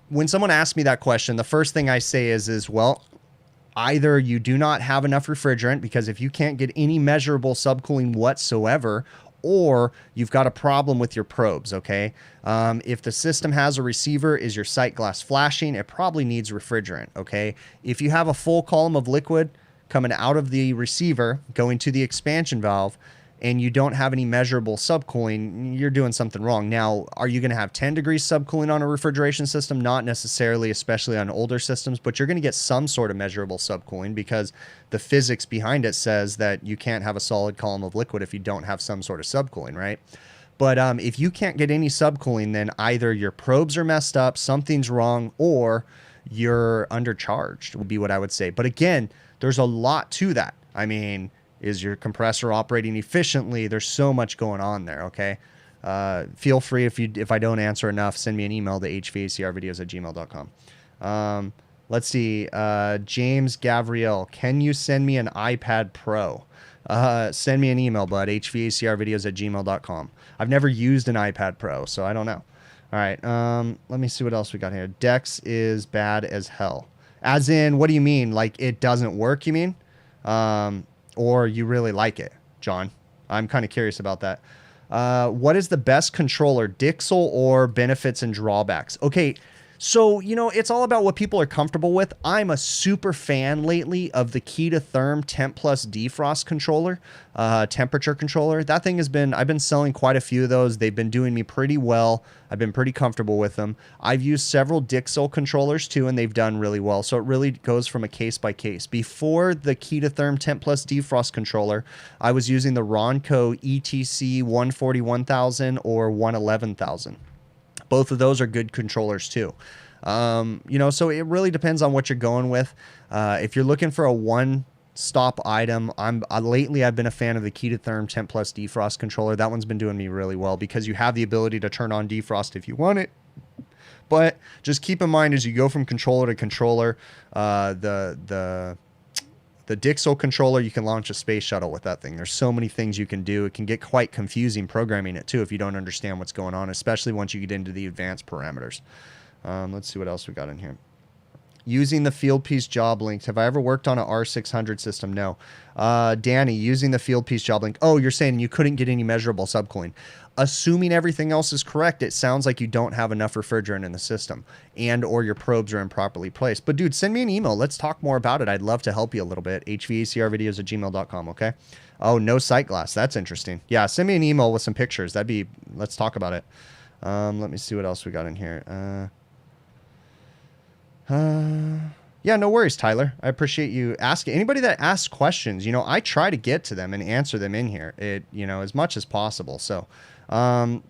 Speaker 1: When someone asks me that question, the first thing I say is, well, either you do not have enough refrigerant, because if you can't get any measurable subcooling whatsoever, or you've got a problem with your probes, okay? If the system has a receiver, is your sight glass flashing? It probably needs refrigerant, okay? If you have a full column of liquid coming out of the receiver, going to the expansion valve, and you don't have any measurable subcooling, you're doing something wrong. Now, are you going to have 10 degrees subcooling on a refrigeration system? Not necessarily, especially on older systems, but you're going to get some sort of measurable subcooling, because the physics behind it says that you can't have a solid column of liquid if you don't have some sort of subcooling, right? But if you can't get any subcooling, then either your probes are messed up, something's wrong, or you're undercharged, would be what I would say. But again, there's a lot to that. I mean, is your compressor operating efficiently? There's so much going on there, okay? Feel free, if I don't answer enough, send me an email to hvacrvideos@gmail.com. Let's see. James Gabriel, can you send me an iPad Pro? Send me an email, bud, hvacrvideos@gmail.com. I've never used an iPad Pro, so I don't know. All right, let me see what else we got here. Dex is bad as hell. As in, what do you mean? Like, it doesn't work, you mean? Or you really like it, John? I'm kind of curious about that. What is the best controller, Dixel or benefits and drawbacks? Okay, so, you know, it's all about what people are comfortable with. I'm a super fan lately of the Key to Therm Temp Plus Defrost controller, temperature controller. That thing has been, I've been selling quite a few of those. They've been doing me pretty well. I've been pretty comfortable with them. I've used several Dixel controllers too, and they've done really well. So it really goes from a case by case. Before the Key to Therm Temp Plus Defrost controller, I was using the Ronco ETC 141,000 or 111,000. Both of those are good controllers too. You know, so it really depends on what you're going with. If you're looking for a one-stop item, lately I've been a fan of the Key to Therm Temp Plus Defrost controller. That one's been doing me really well, because you have the ability to turn on defrost if you want it. But just keep in mind, as you go from controller to controller, the Dixel controller, you can launch a space shuttle with that thing. There's so many things you can do. It can get quite confusing programming it too if you don't understand what's going on, especially once you get into the advanced parameters. Let's see what else we got in here. Using the field piece job links. Have I ever worked on an R600 system? No. Danny, using the field piece job link. Oh, you're saying you couldn't get any measurable subcooling. Assuming everything else is correct, it sounds like you don't have enough refrigerant in the system and or your probes are improperly placed. But dude, send me an email. Let's talk more about it. I'd love to help you a little bit. hvacrvideos@gmail.com, okay? Oh, no sight glass. That's interesting. Yeah, send me an email with some pictures. Let's talk about it. Let me see what else we got in here. Yeah, no worries, Tyler. I appreciate you asking. Anybody that asks questions, I try to get to them and answer them in here, as much as possible. So, all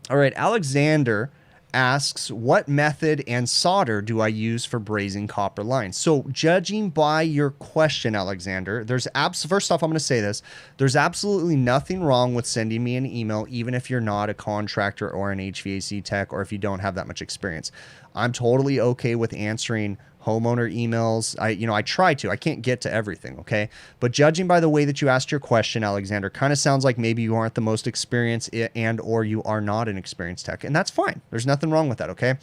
Speaker 1: right, Alexander asks, what method and solder do I use for brazing copper lines? So judging by your question, Alexander, first off, I'm going to say this. There's absolutely nothing wrong with sending me an email, even if you're not a contractor or an HVAC tech, or if you don't have that much experience. I'm totally okay with answering homeowner emails. I try to. I can't get to everything, okay? But judging by the way that you asked your question, Alexander, kind of sounds like maybe you aren't the most experienced and or you are not an experienced tech, and that's fine. There's nothing wrong with that, okay?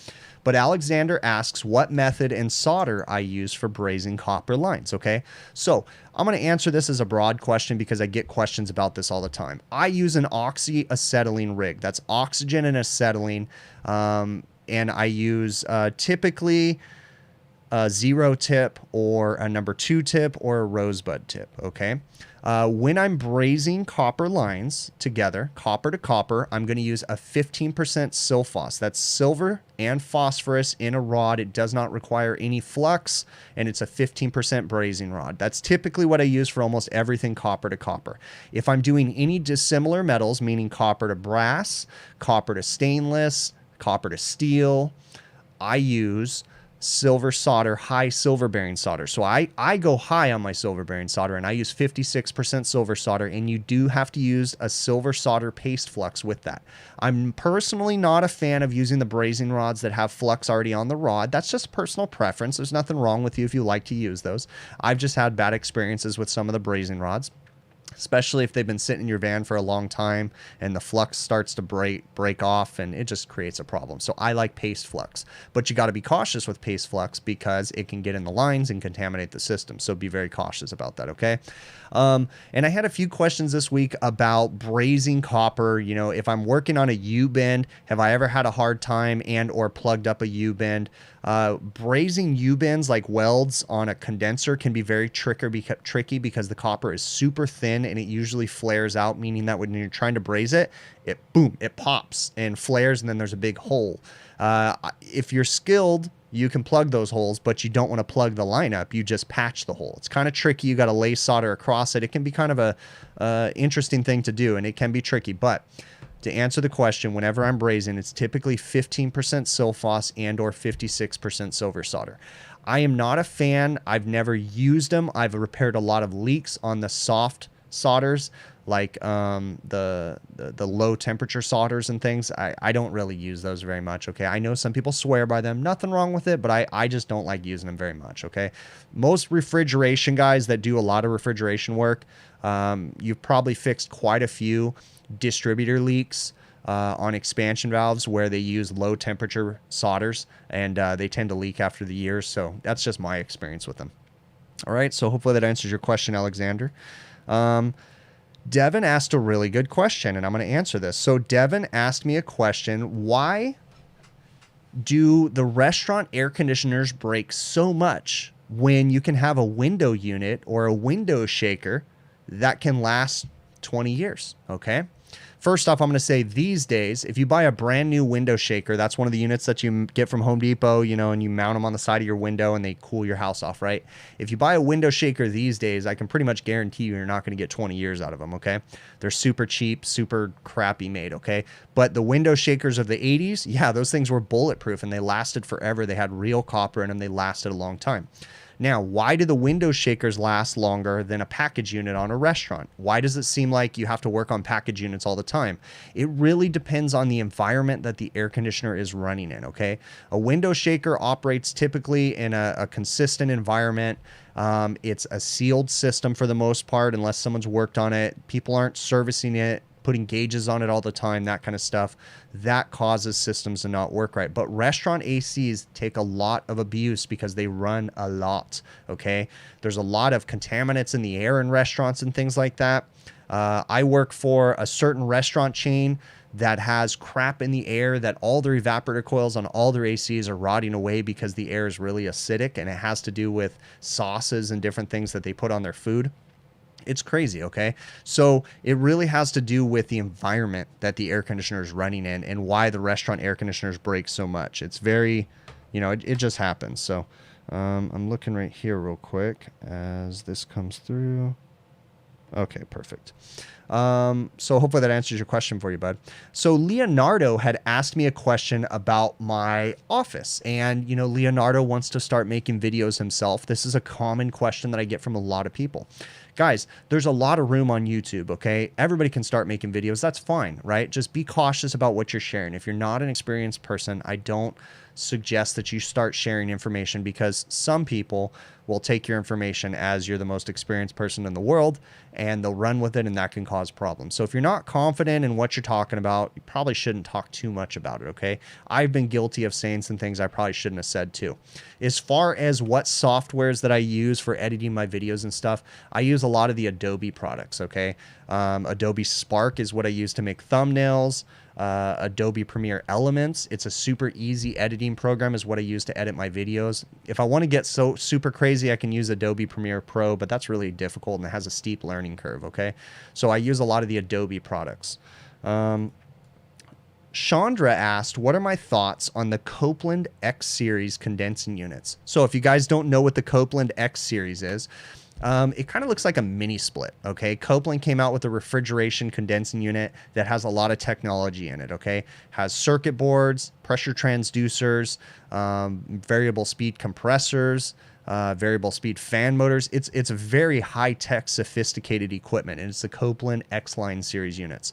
Speaker 1: But Alexander asks what method and solder I use for brazing copper lines, okay? So I'm going to answer this as a broad question because I get questions about this all the time. I use an oxyacetylene rig. That's oxygen and acetylene, and I use typically a 0 tip or a number 2 tip or a rosebud tip, okay? When I'm brazing copper lines together, copper to copper, I'm going to use a 15% silphos. That's silver and phosphorus in a rod. It does not require any flux, and it's a 15% brazing rod. That's typically what I use for almost everything copper to copper. If I'm doing any dissimilar metals, meaning copper to brass, copper to stainless, copper to steel, I use silver solder, high silver bearing solder. So I go high on my silver bearing solder, and I use 56% silver solder, and you do have to use a silver solder paste flux with that. I'm personally not a fan of using the brazing rods that have flux already on the rod. That's just personal preference. There's nothing wrong with you if you like to use those. I've just had bad experiences with some of the brazing rods, especially if they've been sitting in your van for a long time and the flux starts to break off, and it just creates a problem. So I like paste flux, but you got to be cautious with paste flux because it can get in the lines and contaminate the system. So be very cautious about that, okay? And I had a few questions this week about brazing copper. If I'm working on a U-bend, have I ever had a hard time and or plugged up a U-bend? Brazing U-bends like welds on a condenser can be very tricky because the copper is super thin and it usually flares out, meaning that when you're trying to braze it, it pops and flares, and then there's a big hole. If you're skilled, you can plug those holes, but you don't want to plug the line up. You just patch the hole. It's kind of tricky. You got to lay solder across it. It can be kind of a interesting thing to do, and it can be tricky. But to answer the question, whenever I'm brazing, it's typically 15% silphos and or 56% silver solder. I am not a fan. I've never used them. I've repaired a lot of leaks on the soft solders, like the low temperature solders and things. I don't really use those very much, okay? I know some people swear by them. Nothing wrong with it, but I just don't like using them very much, okay? Most refrigeration guys that do a lot of refrigeration work, you've probably fixed quite a few distributor leaks on expansion valves where they use low temperature solders, and they tend to leak after the years. So that's just my experience with them. All right, so hopefully that answers your question, Alexander. Devin asked a really good question, and I'm going to answer this. So Devin asked me a question: why do the restaurant air conditioners break so much when you can have a window unit or a window shaker that can last 20 years? Okay. First off, I'm going to say these days, if you buy a brand new window shaker, that's one of the units that you get from Home Depot, and you mount them on the side of your window and they cool your house off, right? If you buy a window shaker these days, I can pretty much guarantee you're not going to get 20 years out of them, okay? They're super cheap, super crappy made, okay? But the window shakers of the 80s, yeah, those things were bulletproof and they lasted forever. They had real copper in them. They lasted a long time. Now, why do the window shakers last longer than a package unit on a restaurant? Why does it seem like you have to work on package units all the time? It really depends on the environment that the air conditioner is running in, okay? A window shaker operates typically in a consistent environment. It's a sealed system for the most part, unless someone's worked on it. People aren't servicing it putting gauges on it all the time, that kind of stuff, that causes systems to not work right. But restaurant ACs take a lot of abuse because they run a lot, okay? There's a lot of contaminants in the air in restaurants and things like that. I work for a certain restaurant chain that has crap in the air that all their evaporator coils on all their ACs are rotting away because the air is really acidic, and it has to do with sauces and different things that they put on their food. It's crazy, okay? So it really has to do with the environment that the air conditioner is running in and why the restaurant air conditioners break so much. It's very, you know, it just happens. So I'm looking right here real quick as this comes through. Okay, perfect. So hopefully that answers your question for you, bud. So Leonardo had asked me a question about my office, and you know, Leonardo wants to start making videos himself. This is a common question that I get from a lot of people. Guys, there's a lot of room on YouTube, okay? Everybody can start making videos. That's fine, right? Just be cautious about what you're sharing. If you're not an experienced person, I don't suggest that you start sharing information, because some people will take your information as you're the most experienced person in the world and they'll run with it, and that can cause problems. So if you're not confident in what you're talking about, you probably shouldn't talk too much about it, okay? I've been guilty of saying some things I probably shouldn't have said too. As far as what softwares that I use for editing my videos and stuff, I use a lot of the Adobe products, okay? Adobe Spark is what I use to make thumbnails. Adobe Premiere Elements, it's a super easy editing program, is what I use to edit my videos. If I want to get so super crazy, I can use Adobe Premiere Pro, but that's really difficult and it has a steep learning curve, okay? So I use a lot of the Adobe products. Chandra asked, what are my thoughts on the Copeland X Series condensing units? So if you guys don't know what the Copeland X Series is, it kind of looks like a mini split, okay? Copeland came out with a refrigeration condensing unit that has a lot of technology in it, okay? Has circuit boards, pressure transducers, variable speed compressors, variable speed fan motors. It's a very high-tech, sophisticated equipment, and it's the Copeland X-Line series units.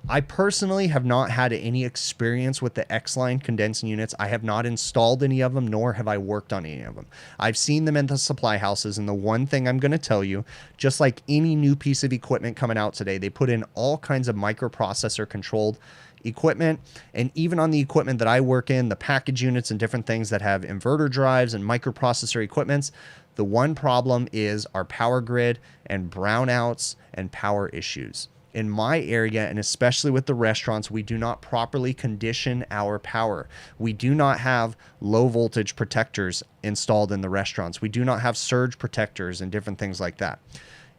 Speaker 1: I personally have not had any experience with the X-Line condensing units. I have not installed any of them, nor have I worked on any of them. I've seen them in the supply houses, and the one thing I'm going to tell you, just like any new piece of equipment coming out today, they put in all kinds of microprocessor controlled equipment, and even on the equipment that I work in, the package units and different things that have inverter drives and microprocessor equipments, the one problem is our power grid and brownouts and power issues. In my area, and especially with the restaurants, we do not properly condition our power. We do not have low voltage protectors installed in the restaurants. We do not have surge protectors and different things like that.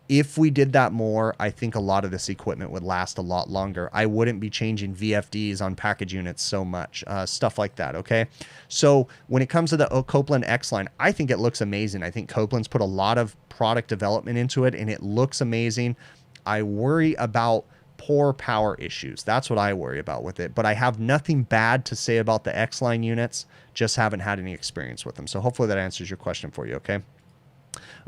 Speaker 1: If we did that more, I think a lot of this equipment would last a lot longer. I wouldn't be changing VFDs on package units so much, stuff like that, okay? So when it comes to the Copeland X-Line, I think it looks amazing. I think Copeland's put a lot of product development into it, and it looks amazing. I worry about poor power issues. That's what I worry about with it. But I have nothing bad to say about the X-Line units, just haven't had any experience with them. So hopefully that answers your question for you, okay?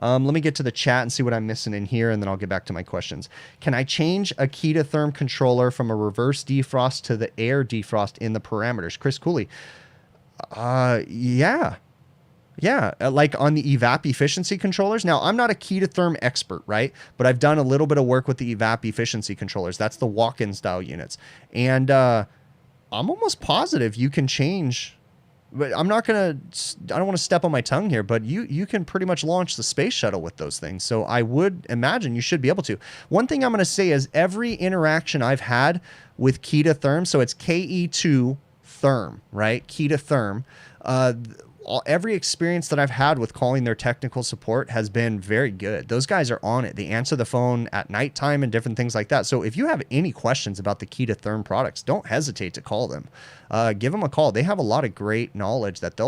Speaker 1: Let me get to the chat and see what I'm missing in here, and then I'll get back to my questions. Can I change a key to therm controller from a reverse defrost to the air defrost in the parameters? Chris Cooley. Yeah. Yeah, like on the evap efficiency controllers. Now, I'm not a key to therm expert, right? But I've done a little bit of work with the evap efficiency controllers. That's the walk-in style units. And I'm almost positive you can change, but I don't want to step on my tongue here, but you can pretty much launch the space shuttle with those things. So I would imagine you should be able to. One thing I'm going to say is every interaction I've had with key to therm, so it's KE2 therm, right? Key to therm. Every experience that I've had with calling their technical support has been very good. Those guys are on it. They answer the phone at nighttime and different things like that. So if you have any questions about the key to therm products, don't hesitate to call them. Give them a call. They have a lot of great knowledge that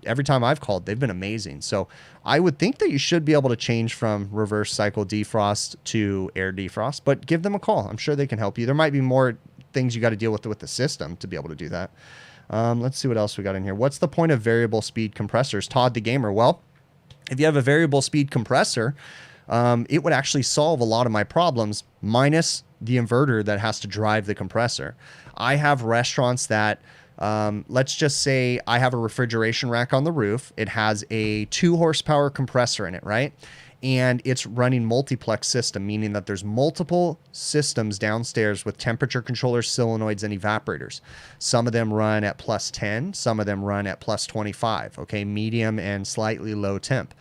Speaker 1: every time I've called, they've been amazing. So I would think that you should be able to change from reverse cycle defrost to air defrost, but give them a call. I'm sure they can help you. There might be more things you got to deal with the system to be able to do that. Let's see what else we got in here. What's the point of variable speed compressors? Todd the Gamer. Well, if you have a variable speed compressor, it would actually solve a lot of my problems minus the inverter that has to drive the compressor. I have restaurants that, let's just say I have a refrigeration rack on the roof. It has a 2 horsepower compressor in it, right? and it's running multiplex system, meaning that there's multiple systems downstairs with temperature controllers, solenoids, and evaporators. Some of them run at plus 10, some of them run at plus 25, okay, medium and slightly low temp.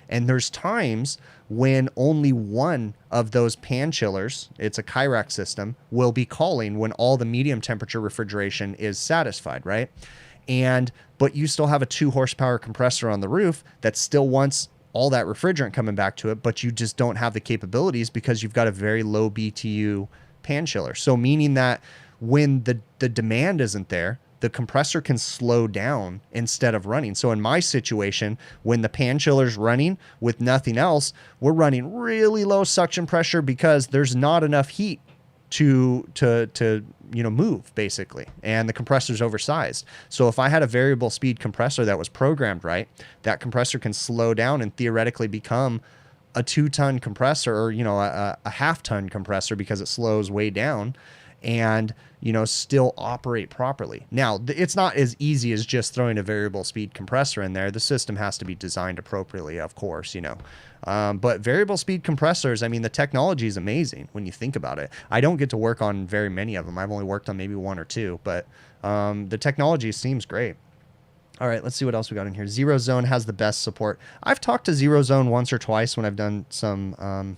Speaker 1: And there's times when only one of those pan chillers, it's a Hvacr system, will be calling when all the medium temperature refrigeration is satisfied, right? But you still have a 2 horsepower compressor on the roof that still wants all that refrigerant coming back to it, but you just don't have the capabilities because you've got a very low BTU pan chiller. So meaning that when the demand isn't there, the compressor can slow down instead of running. So in my situation, when the pan chiller's running with nothing else, we're running really low suction pressure because there's not enough heat to move, basically, and the compressor's oversized. So if I had a variable speed compressor that was programmed right, that compressor can slow down and theoretically become a 2-ton compressor, or a half-ton compressor, because it slows way down, and still operate properly. Now, it's not as easy as just throwing a variable speed compressor in there. The system has to be designed appropriately, of course, but variable speed compressors, I mean, the technology is amazing when you think about it. I don't get to work on very many of them. I've only worked on maybe 1 or 2, but the technology seems great. All right, let's see what else we got in here. Zero Zone has the best support. I've talked to Zero Zone once or twice when I've done some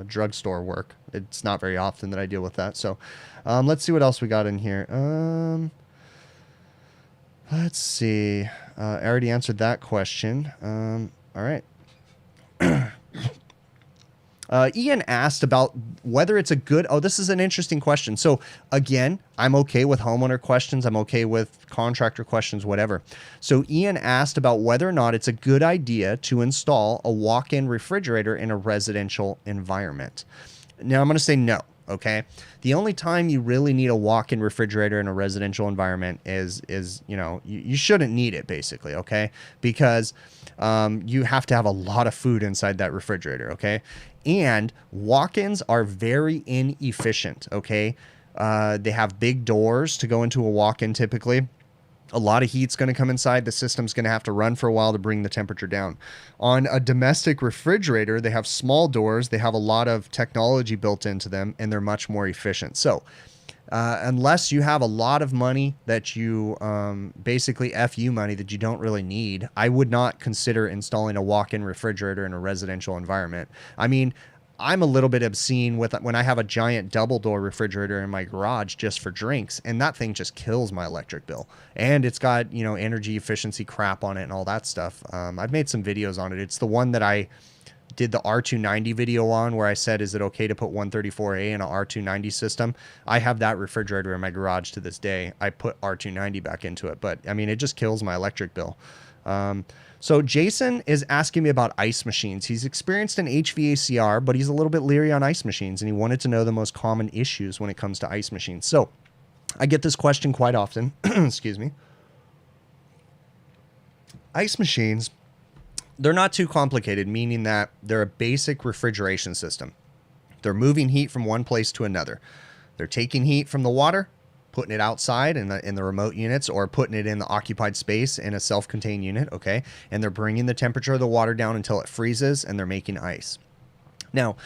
Speaker 1: drugstore work. It's not very often that I deal with that. So let's see what else we got in here. Let's see. I already answered that question. All right. Ian asked about whether it's a good... Oh, this is an interesting question. So again, I'm okay with homeowner questions. I'm okay with contractor questions, whatever. So Ian asked about whether or not it's a good idea to install a walk-in refrigerator in a residential environment. Now, I'm going to say no, okay? The only time you really need a walk-in refrigerator in a residential environment is you shouldn't need it, basically, okay? Because you have to have a lot of food inside that refrigerator, okay? And walk-ins are very inefficient, okay? They have big doors to go into a walk-in typically. A lot of heat's going to come inside. The system's going to have to run for a while to bring the temperature down. On a domestic refrigerator, they have small doors. They have a lot of technology built into them, and they're much more efficient. So unless you have a lot of money that you basically FU money that you don't really need, I would not consider installing a walk-in refrigerator in a residential environment. I mean, I'm a little bit obscene with when I have a giant double door refrigerator in my garage just for drinks, and that thing just kills my electric bill. And it's got, energy efficiency crap on it and all that stuff. I've made some videos on it. It's the one that I did the R290 video on, where I said, is it okay to put 134A in a R290 system? I have that refrigerator in my garage to this day. I put R290 back into it, but I mean, it just kills my electric bill. So Jason is asking me about ice machines. He's experienced an HVACR, but he's a little bit leery on ice machines, and he wanted to know the most common issues when it comes to ice machines. So I get this question quite often. Excuse me. Ice machines, they're not too complicated, meaning that they're a basic refrigeration system. They're moving heat from one place to another. They're taking heat from the water, putting it outside in the remote units, or putting it in the occupied space in a self-contained unit, okay? And they're bringing the temperature of the water down until it freezes, and they're making ice. Now,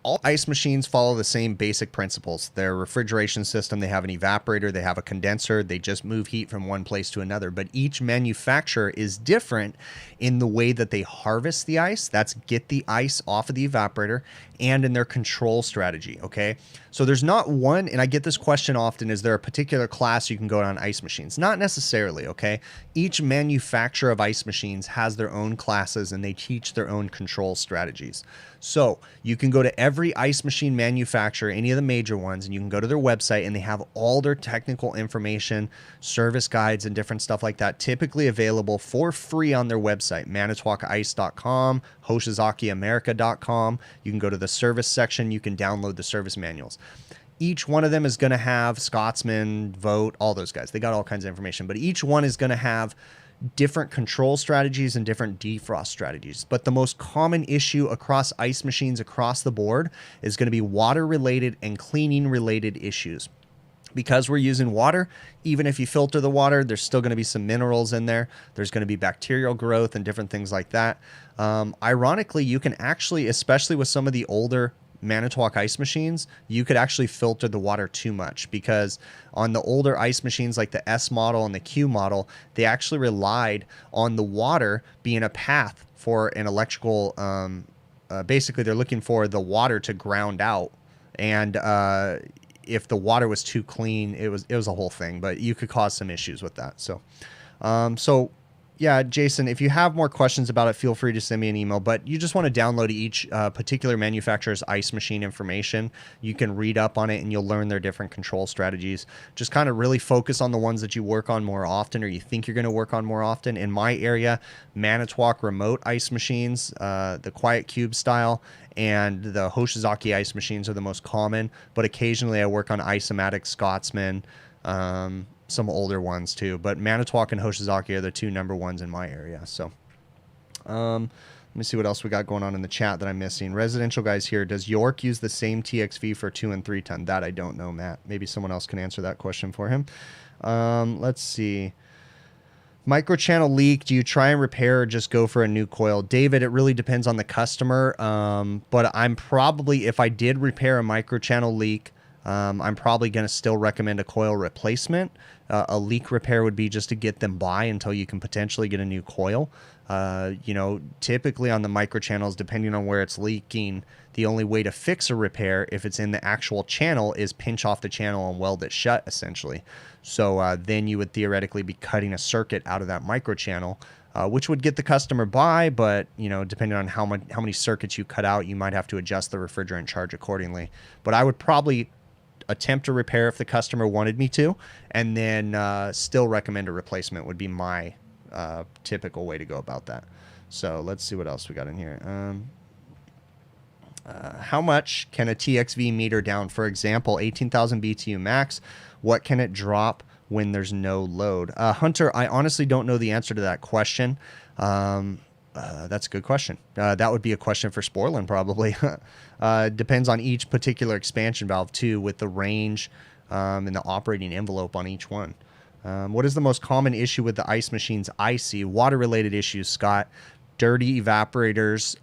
Speaker 1: all ice machines follow the same basic principles. Their refrigeration system, they have an evaporator, they have a condenser, they just move heat from one place to another. But each manufacturer is different in the way that they harvest the ice, that's get the ice off of the evaporator, and in their control strategy, okay? So there's not one, and I get this question often, is there a particular class you can go on ice machines? Not necessarily, okay? Each manufacturer of ice machines has their own classes, and they teach their own control strategies. So you can go to every ice machine manufacturer, any of the major ones, and you can go to their website, and they have all their technical information, service guides, and different stuff like that, typically available for free on their website, manitowocaice.com, hoshizakiamerica.com. You can go to the service section, you can download the service manuals. Each one of them is going to have Scotsman, Vote, all those guys. They got all kinds of information, but each one is going to have different control strategies and different defrost strategies. But the most common issue across ice machines across the board is going to be water related and cleaning related issues. Because we're using water, even if you filter the water, there's still going to be some minerals in there. There's going to be bacterial growth and different things like that. Ironically, you can actually, especially with some of the older Manitowoc ice machines, you could actually filter the water too much, because on the older ice machines like the S model and the Q model, they actually relied on the water being a path for an electrical, basically they're looking for the water to ground out. And if the water was too clean, it was a whole thing, but you could cause some issues with that. So, yeah, Jason, if you have more questions about it, feel free to send me an email, but you just want to download each particular manufacturer's ice machine information. You can read up on it and you'll learn their different control strategies. Just kind of really focus on the ones that you work on more often, or you think you're going to work on more often. In my area, Manitowoc remote ice machines, the Quiet Cube style, and the Hoshizaki ice machines are the most common, but occasionally I work on Isomatic Scotsman, some older ones too, but Manitowoc and Hoshizaki are the two number ones in my area. So let me see what else we got going on in the chat that I'm missing. Residential guys here, does York use the same TXV for 2 and 3 ton? That I don't know, Matt. Maybe someone else can answer that question for him. Let's see. Microchannel leak, do you try and repair or just go for a new coil? David, it really depends on the customer, but I'm probably, if I did repair a microchannel leak, I'm probably going to still recommend a coil replacement. A leak repair would be just to get them by until you can potentially get a new coil. You know, typically on the microchannels, depending on where it's leaking, the only way to fix a repair, if it's in the actual channel, is pinch off the channel and weld it shut, essentially. So then you would theoretically be cutting a circuit out of that microchannel, which would get the customer by, but, you know, depending on how many circuits you cut out, you might have to adjust the refrigerant charge accordingly. But I would probably attempt to repair if the customer wanted me to, and then still recommend a replacement would be my typical way to go about that. So let's see what else we got in here. How much can a TXV meter down? For example, 18,000 BTU max. What can it drop when there's no load? Hunter, I honestly don't know the answer to that question. That's a good question. That would be a question for Sporlin, probably. Depends on each particular expansion valve, too, with the range and the operating envelope on each one. What is the most common issue with the ice machines I see? Water-related issues, Scott. Dirty evaporators.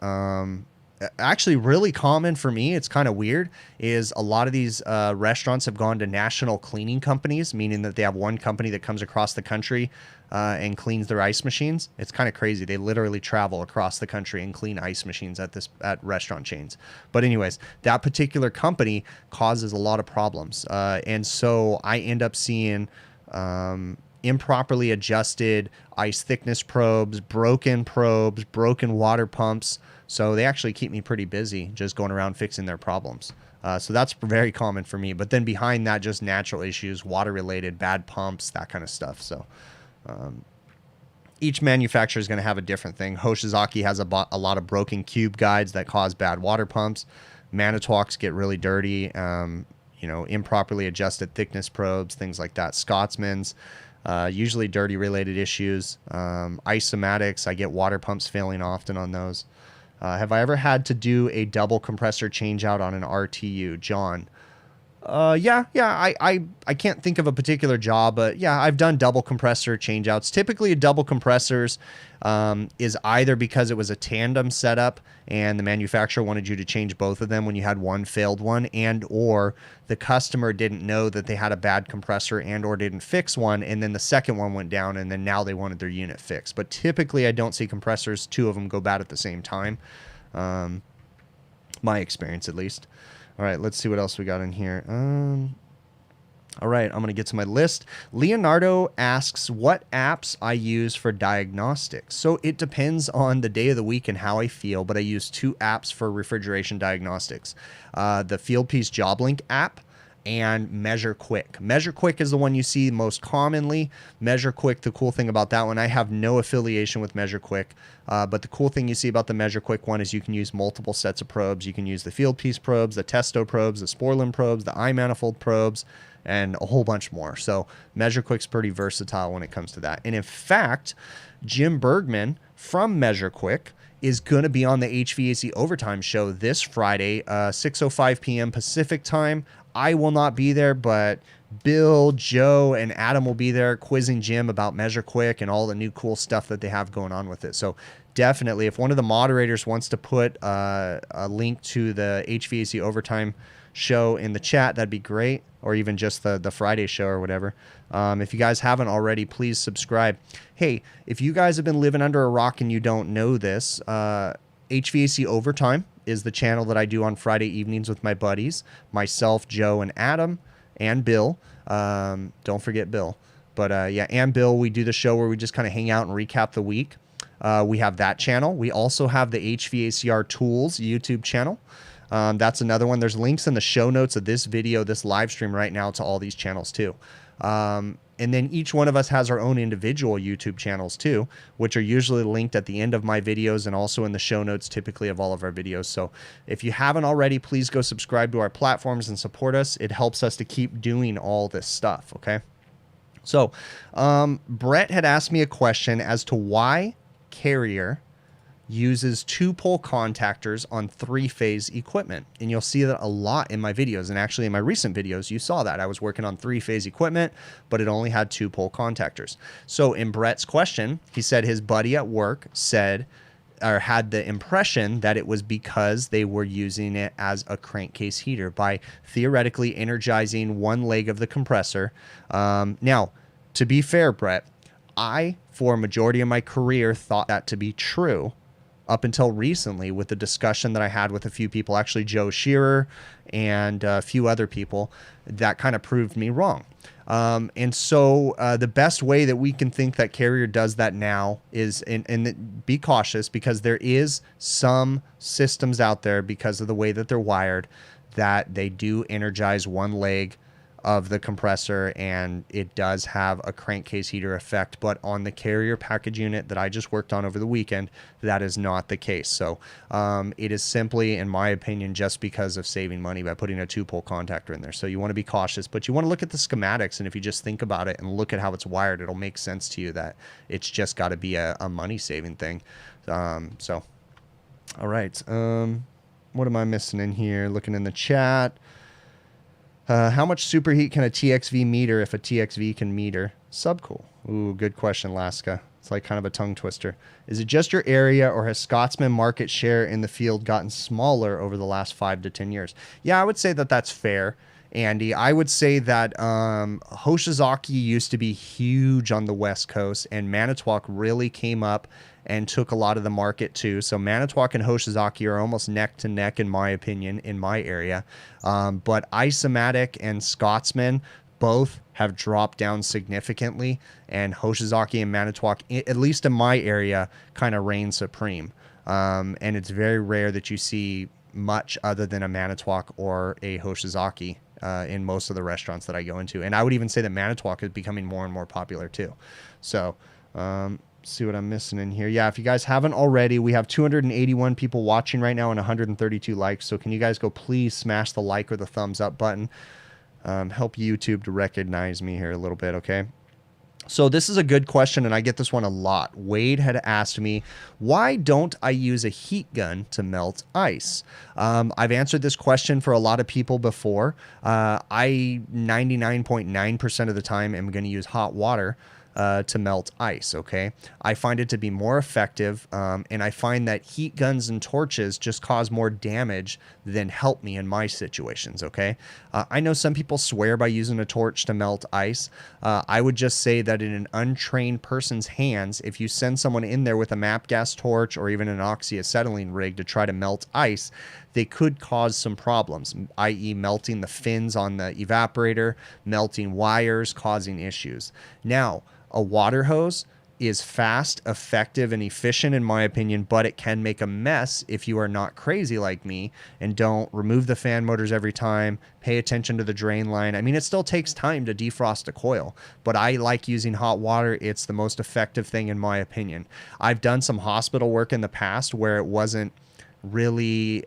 Speaker 1: Actually, really common for me, it's kind of weird, is a lot of these restaurants have gone to national cleaning companies, meaning that they have one company that comes across the country and cleans their ice machines. It's kind of crazy. They literally travel across the country and clean ice machines at restaurant chains. But anyways, that particular company causes a lot of problems. And so I end up seeing improperly adjusted ice thickness probes, broken water pumps. So they actually keep me pretty busy just going around fixing their problems. So that's very common for me. But then behind that, just natural issues, water-related, bad pumps, that kind of stuff. So each manufacturer is going to have a different thing. Hoshizaki has a lot of broken cube guides that cause bad water pumps. Manitowoc's get really dirty, you know, improperly adjusted thickness probes, things like that. Scotsman's, usually dirty-related issues. Isomatics, I get water pumps failing often on those. Have I ever had to do a double compressor change out on an RTU? John. Yeah, I can't think of a particular job, but yeah, I've done double compressor changeouts. Typically, a double compressors is either because it was a tandem setup and the manufacturer wanted you to change both of them when you had one failed one, and or the customer didn't know that they had a bad compressor and or didn't fix one, and then the second one went down, and then now they wanted their unit fixed. But typically, I don't see compressors, two of them go bad at the same time. My experience, at least. All right, let's see what else we got in here. All right, I'm going to get to my list. Leonardo asks what apps I use for diagnostics. So it depends on the day of the week and how I feel, but I use two apps for refrigeration diagnostics. The Fieldpiece JobLink app and Measure Quick. Measure Quick is the one you see most commonly. Measure Quick, the cool thing about that one, I have no affiliation with Measure Quick, but the cool thing you see about the Measure Quick one is you can use multiple sets of probes. You can use the Fieldpiece probes, the Testo probes, the Sporlin probes, the iManifold probes, and a whole bunch more. So Measure Quick's pretty versatile when it comes to that. And in fact, Jim Bergman from Measure Quick is going to be on the HVAC Overtime show this Friday, 6:05 p.m. Pacific time. I will not be there, but Bill, Joe, and Adam will be there quizzing Jim about Measure Quick and all the new cool stuff that they have going on with it. So definitely, if one of the moderators wants to put a link to the HVAC Overtime show in the chat, that'd be great, or even just the Friday show or whatever. If you guys haven't already, please subscribe. Hey, if you guys have been living under a rock and you don't know this, HVAC Overtime is the channel that I do on Friday evenings with my buddies, myself, Joe, and Adam, and Bill. Don't forget Bill. But yeah, and Bill, we do the show where we just kind of hang out and recap the week. We have that channel. We also have the HVACR Tools YouTube channel. That's another one. There's links in the show notes of this video, this live stream right now, to all these channels too. And then each one of us has our own individual YouTube channels too, which are usually linked at the end of my videos and also in the show notes typically of all of our videos. So if you haven't already, please go subscribe to our platforms and support us. It helps us to keep doing all this stuff, okay? So Brett had asked me a question as to why Carrier uses 2-pole contactors on 3-phase equipment. And you'll see that a lot in my videos. And actually in my recent videos, you saw that. I was working on 3-phase equipment, but it only had 2-pole contactors. So in Brett's question, he said his buddy at work said, or had the impression that it was because they were using it as a crankcase heater by theoretically energizing one leg of the compressor. Now, to be fair, Brett, I, for a majority of my career, thought that to be true up until recently with the discussion that I had with a few people, actually Joe Shearer and a few other people, that kind of proved me wrong. And so the best way that we can think that Carrier does that now is, and be cautious, because there is some systems out there, because of the way that they're wired, that they do energize one leg of the compressor, and it does have a crankcase heater effect. But on the Carrier package unit that I just worked on over the weekend, that is not the case. So it is simply, in my opinion, just because of saving money by putting a 2-pole contactor in there. So you want to be cautious, but you want to look at the schematics, and if you just think about it and look at how it's wired, it'll make sense to you that it's just got to be a money-saving thing. So, all right. What am I missing in here? Looking in the chat. How much superheat can a TXV meter if a TXV can meter? Subcool. Ooh, good question, Laska. It's like kind of a tongue twister. Is it just your area, or has Scotsman market share in the field gotten smaller over the last 5 to 10 years? Yeah, I would say that that's fair, Andy. I would say that Hoshizaki used to be huge on the West Coast, and Manitowoc really came up and took a lot of the market too. So Manitowoc and Hoshizaki are almost neck to neck, in my opinion, in my area. But Isomatic and Scotsman both have dropped down significantly, and Hoshizaki and Manitowoc, at least in my area, kind of reign supreme. And it's very rare that you see much other than a Manitowoc or a Hoshizaki in most of the restaurants that I go into. And I would even say that Manitowoc is becoming more and more popular too. So, see what I'm missing in here. Yeah, if you guys haven't already, we have 281 people watching right now and 132 likes. So can you guys go please smash the like or the thumbs up button? Help YouTube to recognize me here a little bit, okay? So this is a good question, and I get this one a lot. Wade had asked me, why don't I use a heat gun to melt ice? I've answered this question for a lot of people before. I 99.9% of the time am going to use hot water to melt ice, okay? I find it to be more effective, and I find that heat guns and torches just cause more damage than help me in my situations, okay? I know some people swear by using a torch to melt ice. I would just say that in an untrained person's hands, if you send someone in there with a MAP gas torch or even an oxyacetylene rig to try to melt ice, they could cause some problems, i.e. melting the fins on the evaporator, melting wires, causing issues. Now, a water hose is fast, effective, and efficient in my opinion, but it can make a mess if you are not crazy like me and don't remove the fan motors every time, pay attention to the drain line. I mean, it still takes time to defrost a coil, but I like using hot water. It's the most effective thing in my opinion. I've done some hospital work in the past where it wasn't really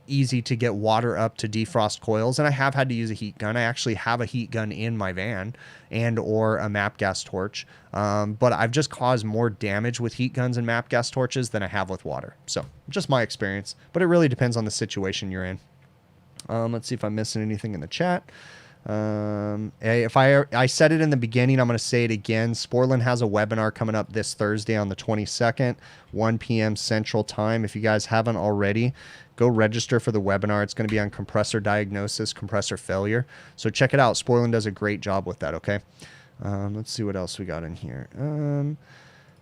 Speaker 1: easy to get water up to defrost coils, and I have had to use a heat gun. I actually have a heat gun in my van and or a MAP gas torch, but I've just caused more damage with heat guns and MAP gas torches than I have with water. So just my experience, but it really depends on the situation you're in. Let's see if I'm missing anything in the chat. If I said it in the beginning, I'm going to say it again. Sportland has a webinar coming up this Thursday on the 22nd, 1 p.m. Central Time. If you guys haven't already, go register for the webinar. It's going to be on compressor diagnosis, compressor failure. So check it out. Sportland does a great job with that, okay? Let's see what else we got in here.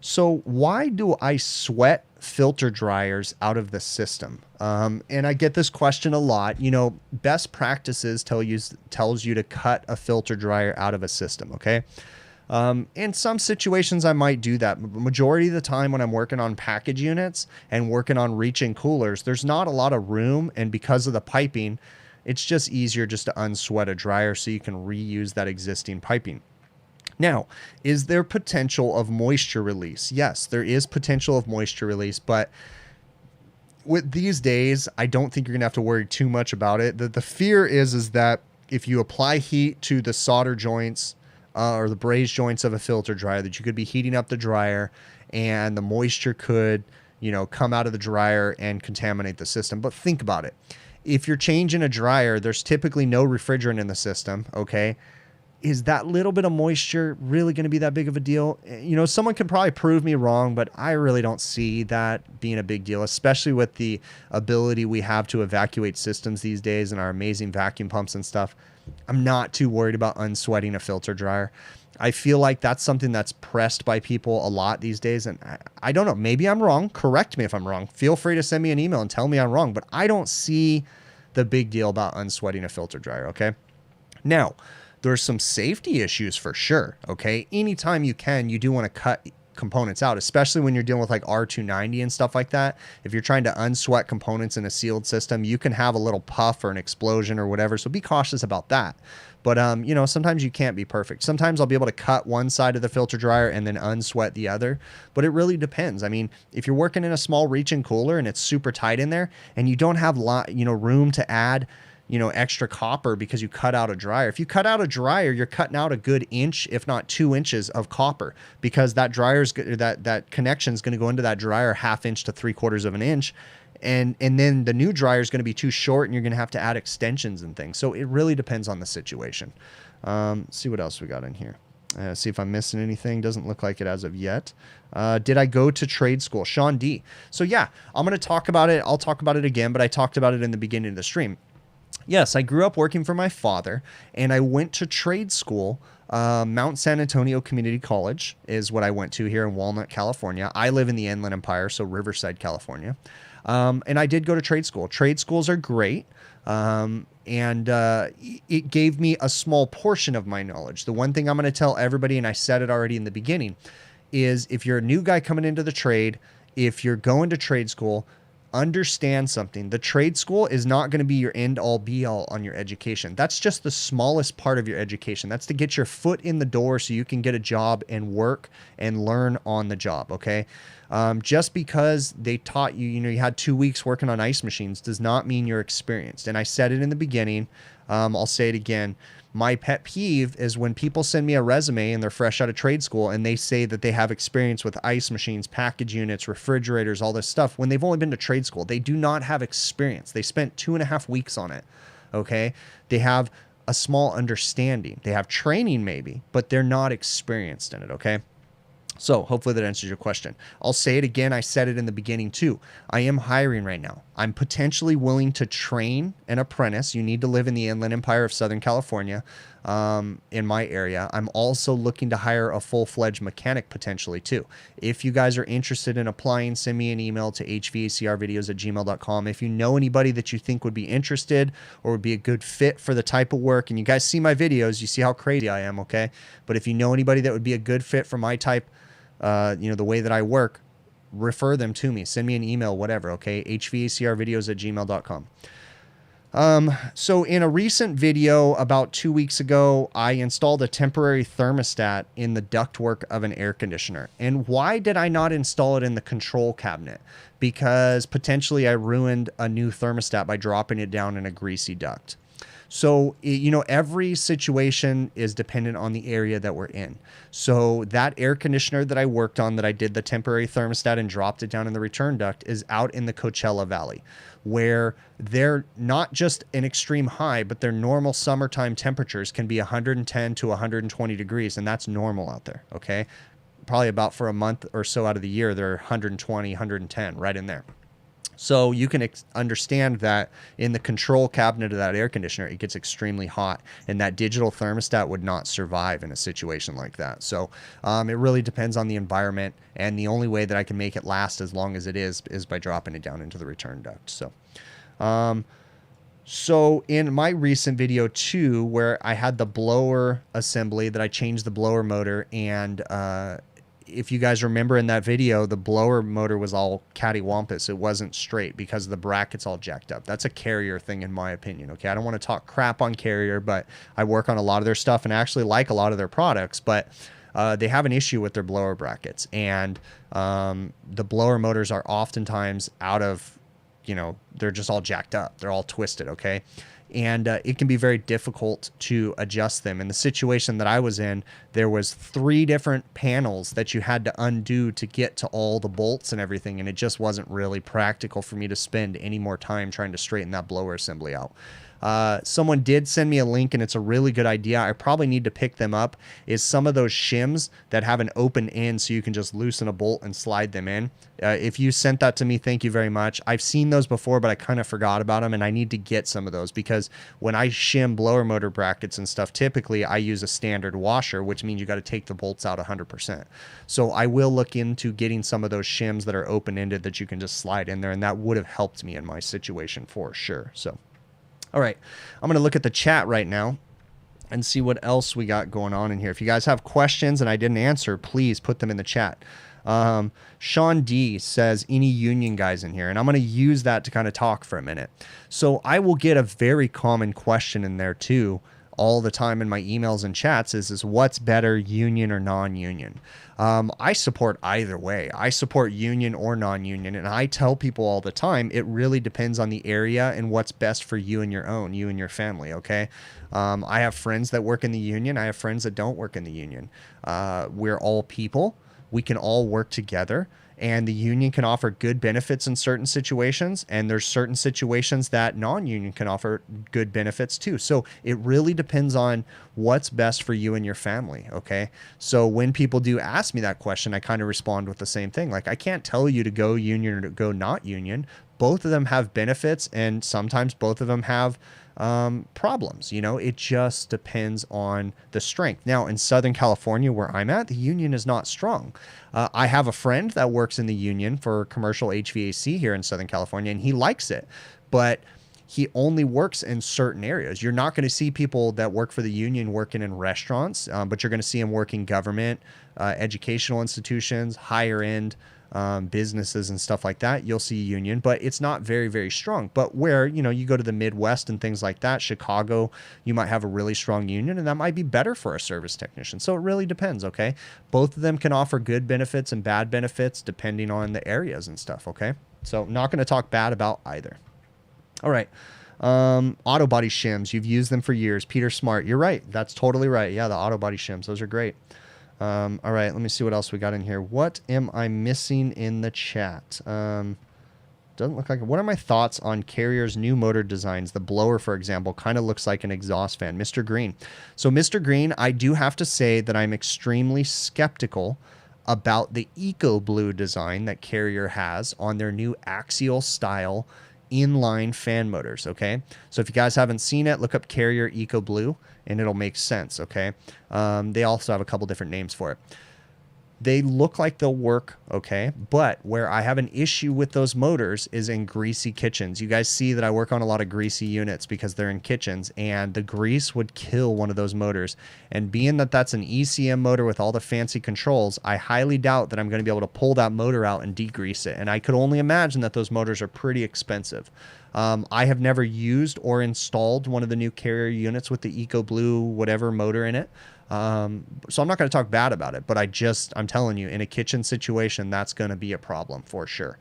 Speaker 1: So why do I sweat filter dryers out of the system? And I get this question a lot. You know, best practices tells you to cut a filter dryer out of a system, okay? In some situations, I might do that. Majority of the time when I'm working on package units and working on reach-in coolers, there's not a lot of room, and because of the piping, it's just easier just to unsweat a dryer so you can reuse that existing piping. Now, is there potential of moisture release? Yes, there is potential of moisture release, but with these days, I don't think you're gonna have to worry too much about it. The fear is that if you apply heat to the solder joints or the braze joints of a filter dryer, that you could be heating up the dryer and the moisture could, you know, come out of the dryer and contaminate the system. But think about it. If you're changing a dryer, there's typically no refrigerant in the system, okay? Is that little bit of moisture really going to be that big of a deal? You know, someone can probably prove me wrong, but I really don't see that being a big deal, especially with the ability we have to evacuate systems these days and our amazing vacuum pumps and stuff. I'm not too worried about unsweating a filter dryer. I feel like that's something that's pressed by people a lot these days. And I don't know, maybe I'm wrong. Correct me if I'm wrong. Feel free to send me an email and tell me I'm wrong, but I don't see the big deal about unsweating a filter dryer, okay? Now, there's some safety issues for sure, okay? Anytime you can, you do want to cut components out, especially when you're dealing with like R290 and stuff like that. If you're trying to unsweat components in a sealed system, you can have a little puff or an explosion or whatever, so be cautious about that. But, you know, sometimes you can't be perfect. Sometimes I'll be able to cut one side of the filter dryer and then unsweat the other, but it really depends. I mean, if you're working in a small reach-in cooler and it's super tight in there and you don't have room to add extra copper because you cut out a dryer. If you cut out a dryer, you're cutting out a good inch, if not 2 inches of copper, because that that connection is going to go into that dryer 1/2 inch to 3/4 of an inch. And then the new dryer is going to be too short and you're going to have to add extensions and things. So it really depends on the situation. See what else we got in here. See if I'm missing anything. Doesn't look like it as of yet. Did I go to trade school? Sean D. So yeah, I'm going to talk about it. I'll talk about it again, but I talked about it in the beginning of the stream. Yes, I grew up working for my father, and I went to trade school. Mount San Antonio Community College is what I went to here in Walnut, California. I live in the Inland Empire, so Riverside, California. And I did go to trade school. Trade schools are great, and it gave me a small portion of my knowledge. The one thing I'm going to tell everybody, and I said it already in the beginning, is if you're a new guy coming into the trade, if you're going to trade school, understand something. The trade school is not going to be your end all be all on your education. That's just the smallest part of your education. That's to get your foot in the door so you can get a job and work and learn on the job. Okay. Just because they taught you, you had 2 weeks working on ice machines does not mean you're experienced. And I said it in the beginning. I'll say it again. My pet peeve is when people send me a resume and they're fresh out of trade school and they say that they have experience with ice machines, package units, refrigerators, all this stuff, when they've only been to trade school. They do not have experience. They spent 2.5 weeks on it, okay? They have a small understanding. They have training maybe, but they're not experienced in it, okay? So hopefully that answers your question. I'll say it again. I said it in the beginning too. I am hiring right now. I'm potentially willing to train an apprentice. You need to live in the Inland Empire of Southern California, in my area. I'm also looking to hire a full-fledged mechanic potentially too. If you guys are interested in applying, send me an email to hvacrvideos@gmail.com. If you know anybody that you think would be interested or would be a good fit for the type of work, and you guys see my videos, you see how crazy I am, okay? But if you know anybody that would be a good fit for my type, the way that I work, refer them to me. Send me an email, whatever, okay? hvacrvideos@gmail.com. So in a recent video about 2 weeks ago, I installed a temporary thermostat in the ductwork of an air conditioner. And why did I not install it in the control cabinet? Because potentially I ruined a new thermostat by dropping it down in a greasy duct. So, you know, every situation is dependent on the area that we're in. So that air conditioner that I worked on, that I did the temporary thermostat and dropped it down in the return duct, is out in the Coachella Valley, where they're not just an extreme high, but their normal summertime temperatures can be 110 to 120 degrees. And that's normal out there. Okay. Probably about for a month or so out of the year, they're 120, 110 right in there. So you can understand that in the control cabinet of that air conditioner, it gets extremely hot, and that digital thermostat would not survive in a situation like that. So it really depends on the environment, and the only way that I can make it last as long as it is by dropping it down into the return duct. So in my recent video too, where I had the blower assembly, that I changed the blower motor, and if you guys remember in that video, the blower motor was all cattywampus. It wasn't straight because the brackets all jacked up. That's a Carrier thing, in my opinion. Okay, I don't want to talk crap on Carrier, but I work on a lot of their stuff and I actually like a lot of their products, but they have an issue with their blower brackets, and the blower motors are oftentimes out of, you know, they're just all jacked up. They're all twisted. Okay. And it can be very difficult to adjust them. In the situation that I was in, there was 3 different panels that you had to undo to get to all the bolts and everything, and it just wasn't really practical for me to spend any more time trying to straighten that blower assembly out. Someone did send me a link, and it's a really good idea. I probably need to pick them up. Is some of those shims that have an open end so you can just loosen a bolt and slide them in. If you sent that to me, thank you very much. I've seen those before, but I kind of forgot about them, and I need to get some of those, because when I shim blower motor brackets and stuff, typically I use a standard washer, which means you got to take the bolts out 100%. So I will look into getting some of those shims that are open-ended that you can just slide in there, and that would have helped me in my situation for sure. So all right, I'm going to look at the chat right now and see what else we got going on in here. If you guys have questions and I didn't answer, please put them in the chat. Sean D says, any union guys in here? And I'm going to use that to kind of talk for a minute. So I will get a very common question in there too, all the time in my emails and chats, is what's better, union or non-union? I support either way. I support union or non-union, and I tell people all the time, it really depends on the area and what's best for you and your family, okay? I have friends that work in the union. I have friends that don't work in the union. We're all people. We can all work together. And the union can offer good benefits in certain situations, and there's certain situations that non-union can offer good benefits too. So it really depends on what's best for you and your family, okay? So when people do ask me that question, I kind of respond with the same thing. Like, I can't tell you to go union or to go not union. Both of them have benefits, and sometimes both of them have problems. You know, it just depends on the strength. Now, in Southern California, where I'm at, the union is not strong. I have a friend that works in the union for commercial HVAC here in Southern California, and he likes it, but he only works in certain areas. You're not going to see people that work for the union working in restaurants, but you're going to see them working government, educational institutions, higher end businesses and stuff like that. You'll see union, but it's not very, very strong. But where, you know, you go to the Midwest and things like that, Chicago, you might have a really strong union, and that might be better for a service technician. So it really depends, okay? Both of them can offer good benefits and bad benefits depending on the areas and stuff, okay? So not going to talk bad about either. All right. Auto body shims, you've used them for years. Peter Smart, you're right. That's totally right. Yeah, the auto body shims, those are great. All right, let me see what else we got in here. What am I missing in the chat? Doesn't look like it. What are my thoughts on Carrier's new motor designs? The blower, for example, kind of looks like an exhaust fan. Mr. Green. So, Mr. Green, I do have to say that I'm extremely skeptical about the Eco Blue design that Carrier has on their new axial style inline fan motors, okay? So if you guys haven't seen it, look up Carrier Eco Blue and it'll make sense, okay? They also have a couple different names for it. They look like they'll work, okay? But where I have an issue with those motors is in greasy kitchens. You guys see that I work on a lot of greasy units because they're in kitchens, and the grease would kill one of those motors. And being that that's an ECM motor with all the fancy controls, I highly doubt that I'm going to be able to pull that motor out and degrease it. And I could only imagine that those motors are pretty expensive. I have never used or installed one of the new Carrier units with the Eco Blue whatever motor in it. So I'm not going to talk bad about it, but I'm telling you, in a kitchen situation, that's going to be a problem for sure.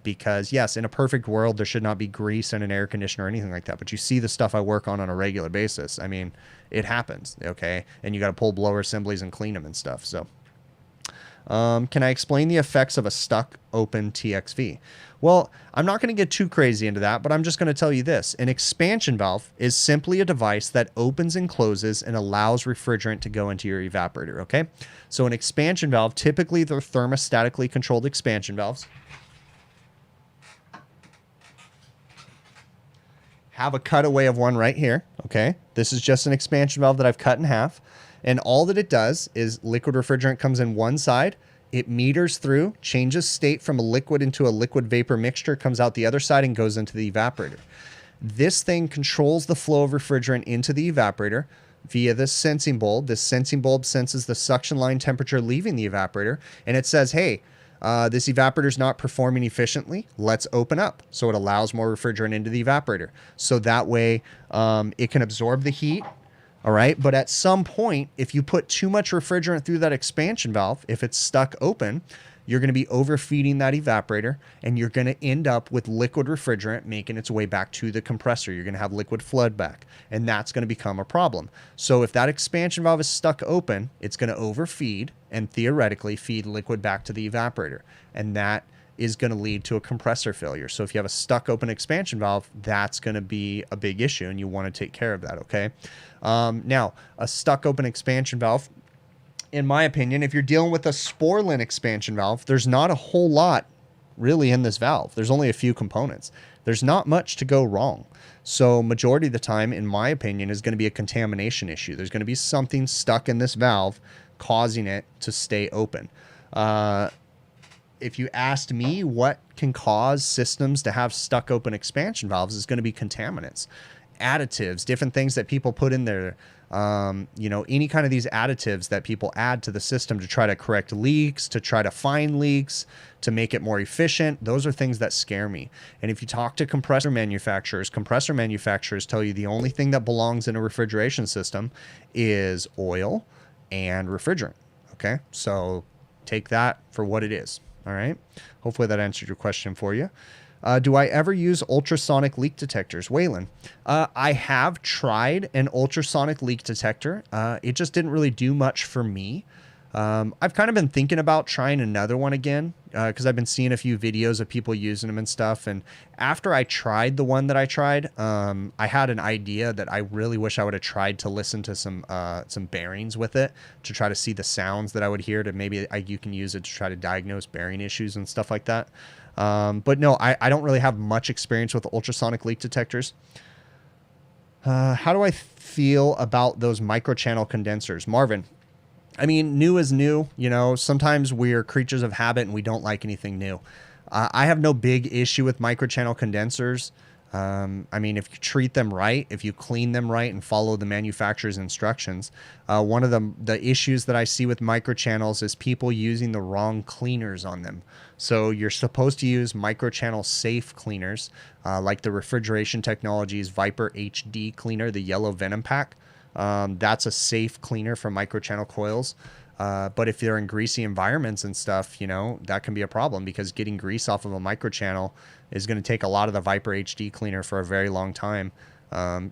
Speaker 1: Because yes, in a perfect world, there should not be grease in an air conditioner or anything like that. But you see the stuff I work on a regular basis. I mean, it happens, okay? And you got to pull blower assemblies and clean them and stuff. So can I explain the effects of a stuck open TXV? Well, I'm not going to get too crazy into that, but I'm just going to tell you this. An expansion valve is simply a device that opens and closes and allows refrigerant to go into your evaporator, okay? So an expansion valve, typically they're thermostatically controlled expansion valves, have a cutaway of one right here, okay? This is just an expansion valve that I've cut in half. And all that it does is liquid refrigerant comes in one side, it meters through, changes state from a liquid into a liquid vapor mixture, comes out the other side and goes into the evaporator. This thing controls the flow of refrigerant into the evaporator via this sensing bulb. This sensing bulb senses the suction line temperature leaving the evaporator, and it says, hey, this evaporator is not performing efficiently. Let's open up. So it allows more refrigerant into the evaporator. So that way it can absorb the heat. All right. But at some point, if you put too much refrigerant through that expansion valve, if it's stuck open, you're going to be overfeeding that evaporator and you're going to end up with liquid refrigerant making its way back to the compressor. You're going to have liquid flood back, and that's going to become a problem. So if that expansion valve is stuck open, it's going to overfeed and theoretically feed liquid back to the evaporator. And that is going to lead to a compressor failure. So if you have a stuck open expansion valve, that's going to be a big issue and you want to take care of that. Okay. Now a stuck open expansion valve, in my opinion, if you're dealing with a Sporlan expansion valve, there's not a whole lot really in this valve. There's only a few components. There's not much to go wrong. So majority of the time, in my opinion, is going to be a contamination issue. There's going to be something stuck in this valve causing it to stay open. If you asked me what can cause systems to have stuck open expansion valves, is going to be contaminants, additives, different things that people put in there. You know, any kind of these additives that people add to the system to try to correct leaks, to try to find leaks, to make it more efficient. Those are things that scare me. And if you talk to compressor manufacturers tell you the only thing that belongs in a refrigeration system is oil and refrigerant. Okay. So take that for what it is. All right. Hopefully that answered your question for you. Do I ever use ultrasonic leak detectors? Waylon, I have tried an ultrasonic leak detector. It just didn't really do much for me. I've kind of been thinking about trying another one again because I've been seeing a few videos of people using them and stuff. And after I tried the one that I tried, I had an idea that I really wish I would have tried to listen to some bearings with it to try to see the sounds that I would hear to maybe you can use it to try to diagnose bearing issues and stuff like that. But no, I don't really have much experience with ultrasonic leak detectors. How do I feel about those microchannel condensers? Marvin, I mean, new is new. You know, sometimes we're creatures of habit and we don't like anything new. I have no big issue with microchannel condensers. I mean, if you treat them right, if you clean them right and follow the manufacturer's instructions, one of the issues that I see with microchannels is people using the wrong cleaners on them. So you're supposed to use microchannel safe cleaners, like the Refrigeration Technologies Viper HD cleaner, the yellow Venom pack. That's a safe cleaner for microchannel coils. But if they're in greasy environments and stuff, you know, that can be a problem because getting grease off of a microchannel is going to take a lot of the Viper HD cleaner for a very long time,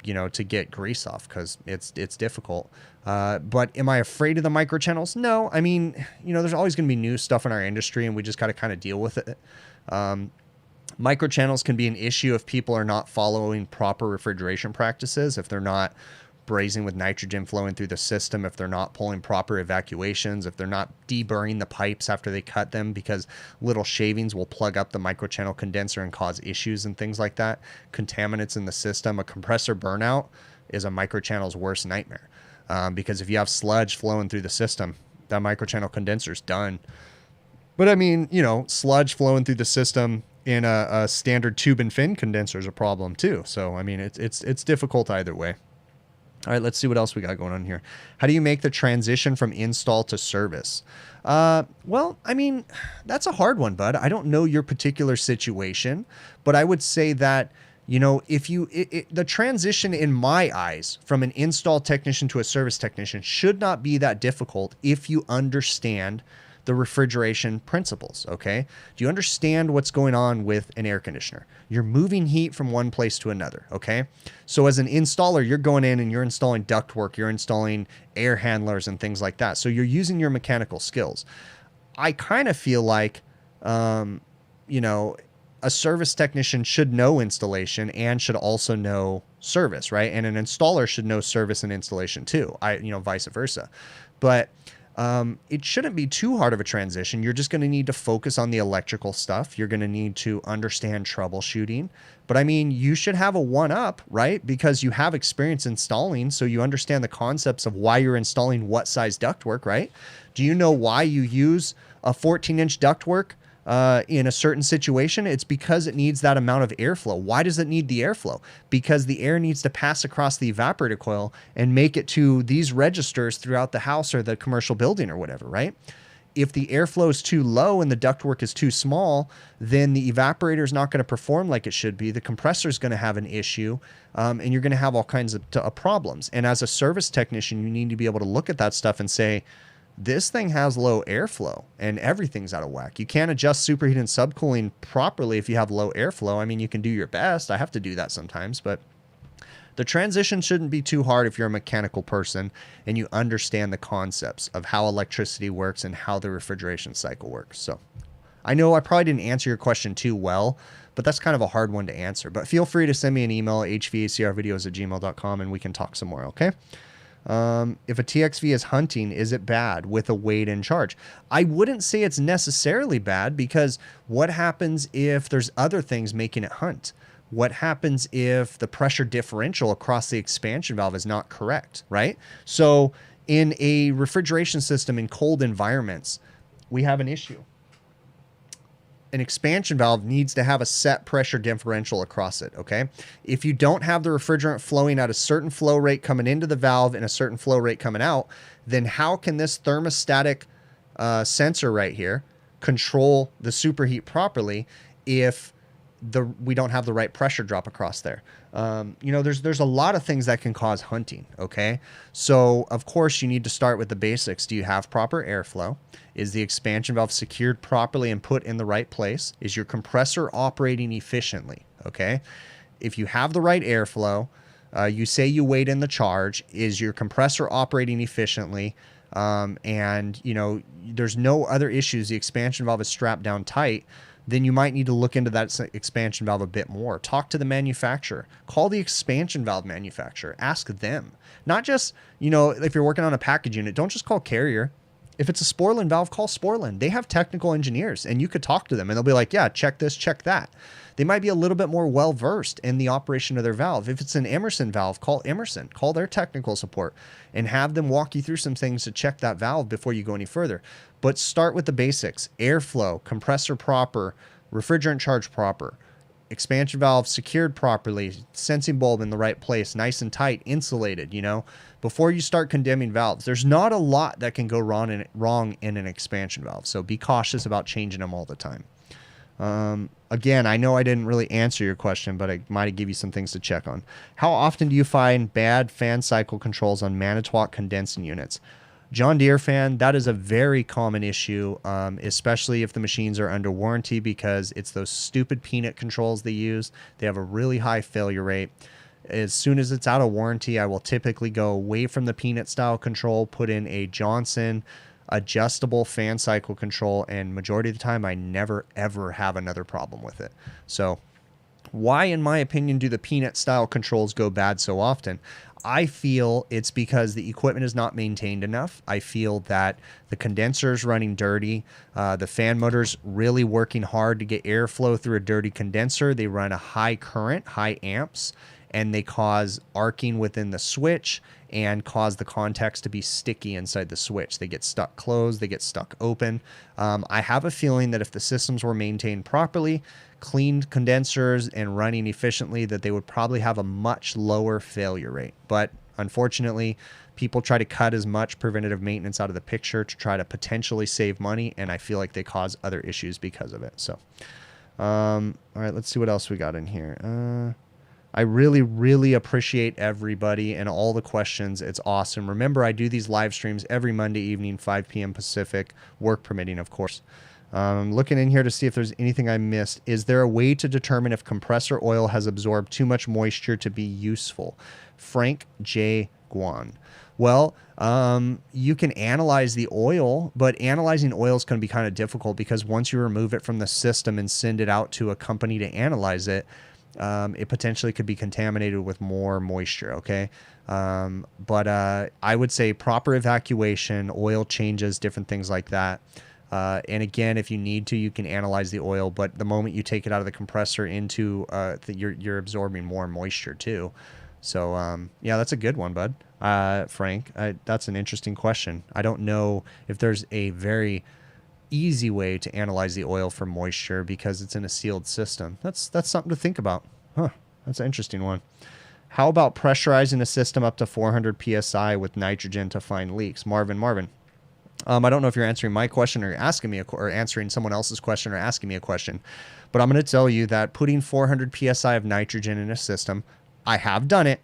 Speaker 1: you know, to get grease off because it's difficult. But am I afraid of the microchannels? No. I mean, you know, there's always going to be new stuff in our industry and we just got to kind of deal with it. Microchannels can be an issue if people are not following proper refrigeration practices, if they're not brazing with nitrogen flowing through the system, if they're not pulling proper evacuations, if they're not deburring the pipes after they cut them because little shavings will plug up the microchannel condenser and cause issues and things like that. Contaminants in the system, a compressor burnout is a microchannel's worst nightmare because if you have sludge flowing through the system, that microchannel condenser's done. But I mean, you know, sludge flowing through the system in a standard tube and fin condenser is a problem too. So, I mean, it's difficult either way. All right, let's see what else we got going on here. How do you make the transition from install to service? Well, I mean, that's a hard one, bud. I don't know your particular situation, but I would say that, you know, if you, the transition in my eyes from an install technician to a service technician should not be that difficult if you understand the refrigeration principles, okay? Do you understand what's going on with an air conditioner? You're moving heat from one place to another, okay? So as an installer, you're going in and you're installing ductwork, you're installing air handlers and things like that. So you're using your mechanical skills. I kind of feel like, you know, a service technician should know installation and should also know service, right? And an installer should know service and installation too. Vice versa. But it shouldn't be too hard of a transition. You're just going to need to focus on the electrical stuff. You're going to need to understand troubleshooting. But I mean, you should have a 1-up, right? Because you have experience installing, so you understand the concepts of why you're installing what size ductwork, right? Do you know why you use a 14-inch ductwork in a certain situation? It's because it needs that amount of airflow. Why does it need the airflow? Because the air needs to pass across the evaporator coil and make it to these registers throughout the house or the commercial building or whatever, right? If the airflow is too low and the ductwork is too small, then the evaporator is not going to perform like it should be. The compressor is going to have an issue, and you're going to have all kinds of problems. And as a service technician, you need to be able to look at that stuff and say, this thing has low airflow and everything's out of whack. You can't adjust superheat and subcooling properly if you have low airflow. I mean, you can do your best. I have to do that sometimes, but the transition shouldn't be too hard if you're a mechanical person and you understand the concepts of how electricity works and how the refrigeration cycle works. So I know I probably didn't answer your question too well, but that's kind of a hard one to answer. But feel free to send me an email, hvacrvideos@gmail.com, and we can talk some more, okay? If a TXV is hunting, is it bad with a weight in charge? I wouldn't say it's necessarily bad, because what happens if there's other things making it hunt? What happens if the pressure differential across the expansion valve is not correct, right? So in a refrigeration system in cold environments, we have an issue. An expansion valve needs to have a set pressure differential across it, okay? If you don't have the refrigerant flowing at a certain flow rate coming into the valve and a certain flow rate coming out, then how can this thermostatic sensor right here control the superheat properly if we don't have the right pressure drop across there? There's a lot of things that can cause hunting, okay? So, of course, you need to start with the basics. Do you have proper airflow? Is the expansion valve secured properly and put in the right place? Is your compressor operating efficiently, okay? If you have the right airflow, you say you wait in the charge, is your compressor operating efficiently? And, there's no other issues. The expansion valve is strapped down tight. Then you might need to look into that expansion valve a bit more. Talk to the manufacturer. Call the expansion valve manufacturer. Ask them. Not just, if you're working on a package unit, don't just call Carrier. If it's a Sporlan valve, call Sporlan. They have technical engineers, and you could talk to them, and they'll be like, yeah, check this, check that. They might be a little bit more well-versed in the operation of their valve. If it's an Emerson valve, call Emerson. Call their technical support and have them walk you through some things to check that valve before you go any further. But start with the basics. Airflow, compressor proper, refrigerant charge proper, expansion valve secured properly, sensing bulb in the right place, nice and tight, insulated, before you start condemning valves. There's not a lot that can go wrong in an expansion valve, so be cautious about changing them all the time. Again, I know I didn't really answer your question, but I might give you some things to check on. How often do you find bad fan cycle controls on Manitowoc condensing units? John Deere fan, that is a very common issue, especially if the machines are under warranty, because it's those stupid peanut controls they use. They have a really high failure rate. As soon as it's out of warranty, I will typically go away from the peanut style control, put in a Johnson adjustable fan cycle control, and majority of the time I never ever have another problem with it. So why, in my opinion, do the peanut style controls go bad so often? I feel it's because the equipment is not maintained enough. I feel that the condenser is running dirty. The fan motor's really working hard to get airflow through a dirty condenser. They run a high current, high amps, and they cause arcing within the switch and cause the contacts to be sticky inside the switch. They get stuck closed, they get stuck open. I have a feeling that if the systems were maintained properly, cleaned condensers, and running efficiently, that they would probably have a much lower failure rate. But unfortunately, people try to cut as much preventative maintenance out of the picture to try to potentially save money, and I feel like they cause other issues because of it. So, all right, let's see what else we got in here. I really, really appreciate everybody and all the questions. It's awesome. Remember, I do these live streams every Monday evening, 5 p.m. Pacific, work permitting, of course. Looking in here to see if there's anything I missed. Is there a way to determine if compressor oil has absorbed too much moisture to be useful? Frank J. Guan. Well, you can analyze the oil, but analyzing oil is going to be kind of difficult because once you remove it from the system and send it out to a company to analyze it, it potentially could be contaminated with more moisture, okay? But I would say proper evacuation, oil changes, different things like that. And again, if you need to, you can analyze the oil, but the moment you take it out of the compressor into, you're absorbing more moisture too. So, yeah, that's a good one, bud. Frank, that's an interesting question. I don't know if there's a very easy way to analyze the oil for moisture because it's in a sealed system. That's something to think about. Huh, that's an interesting one. How about pressurizing a system up to 400 psi with nitrogen to find leaks? Marvin. I don't know if you're answering my question or asking me or answering someone else's question or asking me a question, but I'm going to tell you that putting 400 psi of nitrogen in a system, I have done it,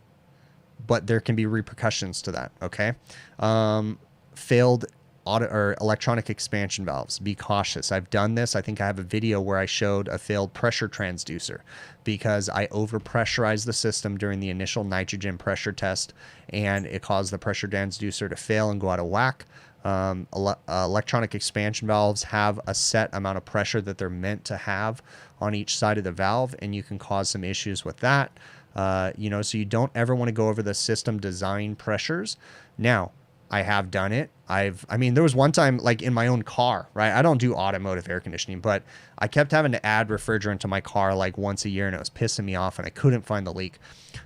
Speaker 1: but there can be repercussions to that. Okay. Failed auto or electronic expansion valves. Be cautious. I've done this. I think I have a video where I showed a failed pressure transducer because I overpressurized the system during the initial nitrogen pressure test, and it caused the pressure transducer to fail and go out of whack. Electronic expansion valves have a set amount of pressure that they're meant to have on each side of the valve, and you can cause some issues with that. So you don't ever want to go over the system design pressures. Now, I have done it. There was one time like in my own car, right? I don't do automotive air conditioning, but I kept having to add refrigerant to my car like once a year, and it was pissing me off and I couldn't find the leak.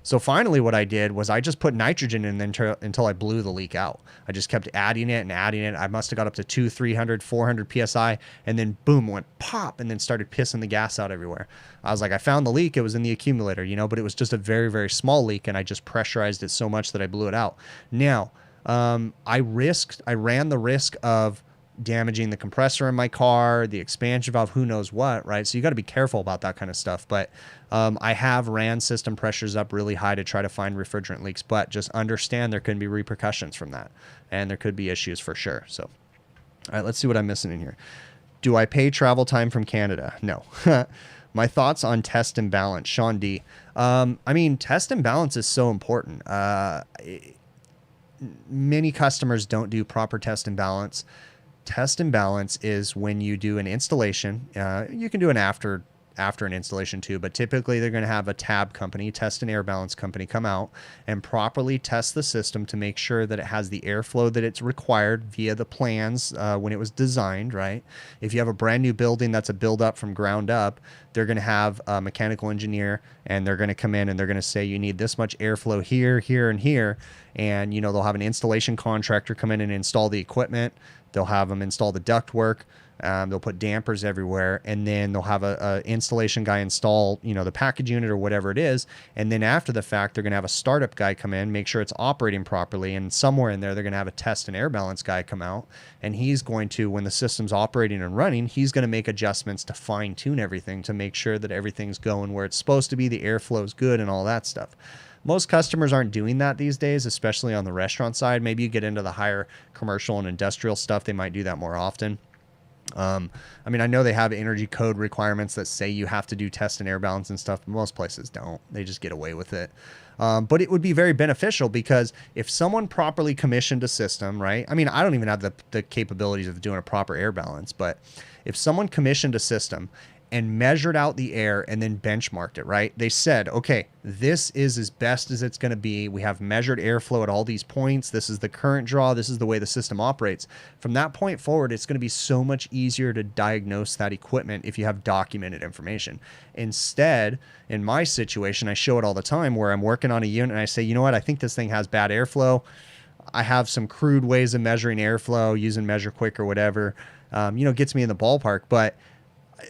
Speaker 1: So finally what I did was I just put nitrogen in until I blew the leak out. I just kept adding it. I must have got up to 200, 300, 400 PSI, and then boom, went pop and then started pissing the gas out everywhere. I was like, I found the leak. It was in the accumulator, but it was just a very, very small leak, and I just pressurized it so much that I blew it out. Now, I ran the risk of damaging the compressor in my car, the expansion valve, who knows what, right? So you got to be careful about that kind of stuff. But I have ran system pressures up really high to try to find refrigerant leaks, but just understand there can be repercussions from that, and there could be issues for sure. So, all right, let's see what I'm missing in here. Do I pay travel time from Canada? No. My thoughts on test and balance, Sean D. Test and balance is so important. Many customers don't do proper test and balance. Test and balance is when you do an installation. You can do an after an installation too, but typically they're going to have a tab company, test and air balance company, come out and properly test the system to make sure that it has the airflow that it's required via the plans when it was designed, right? If you have a brand new building that's a build up from ground up, they're going to have a mechanical engineer, and they're going to come in and they're going to say you need this much airflow here, here, and here. And, they'll have an installation contractor come in and install the equipment. They'll have them install the ductwork. They'll put dampers everywhere, and then they'll have a installation guy install, the package unit or whatever it is. And then after the fact, they're going to have a startup guy come in, make sure it's operating properly. And somewhere in there, they're going to have a test and air balance guy come out. And he's going to, when the system's operating and running, he's going to make adjustments to fine tune everything to make sure that everything's going where it's supposed to be, the airflow's good and all that stuff. Most customers aren't doing that these days, especially on the restaurant side. Maybe you get into the higher commercial and industrial stuff, they might do that more often. I know they have energy code requirements that say you have to do test and air balance and stuff, but most places don't. They just get away with it. But it would be very beneficial because if someone properly commissioned a system, right? I don't even have the capabilities of doing a proper air balance, but if someone commissioned a system and measured out the air and then benchmarked it, right? They said, okay, this is as best as it's going to be. We have measured airflow at all these points. This is the current draw. This is the way the system operates. From that point forward, it's going to be so much easier to diagnose that equipment if you have documented information. Instead, in my situation, I show it all the time where I'm working on a unit and I say, you know what? I think this thing has bad airflow. I have some crude ways of measuring airflow using Measure Quick or whatever, gets me in the ballpark. But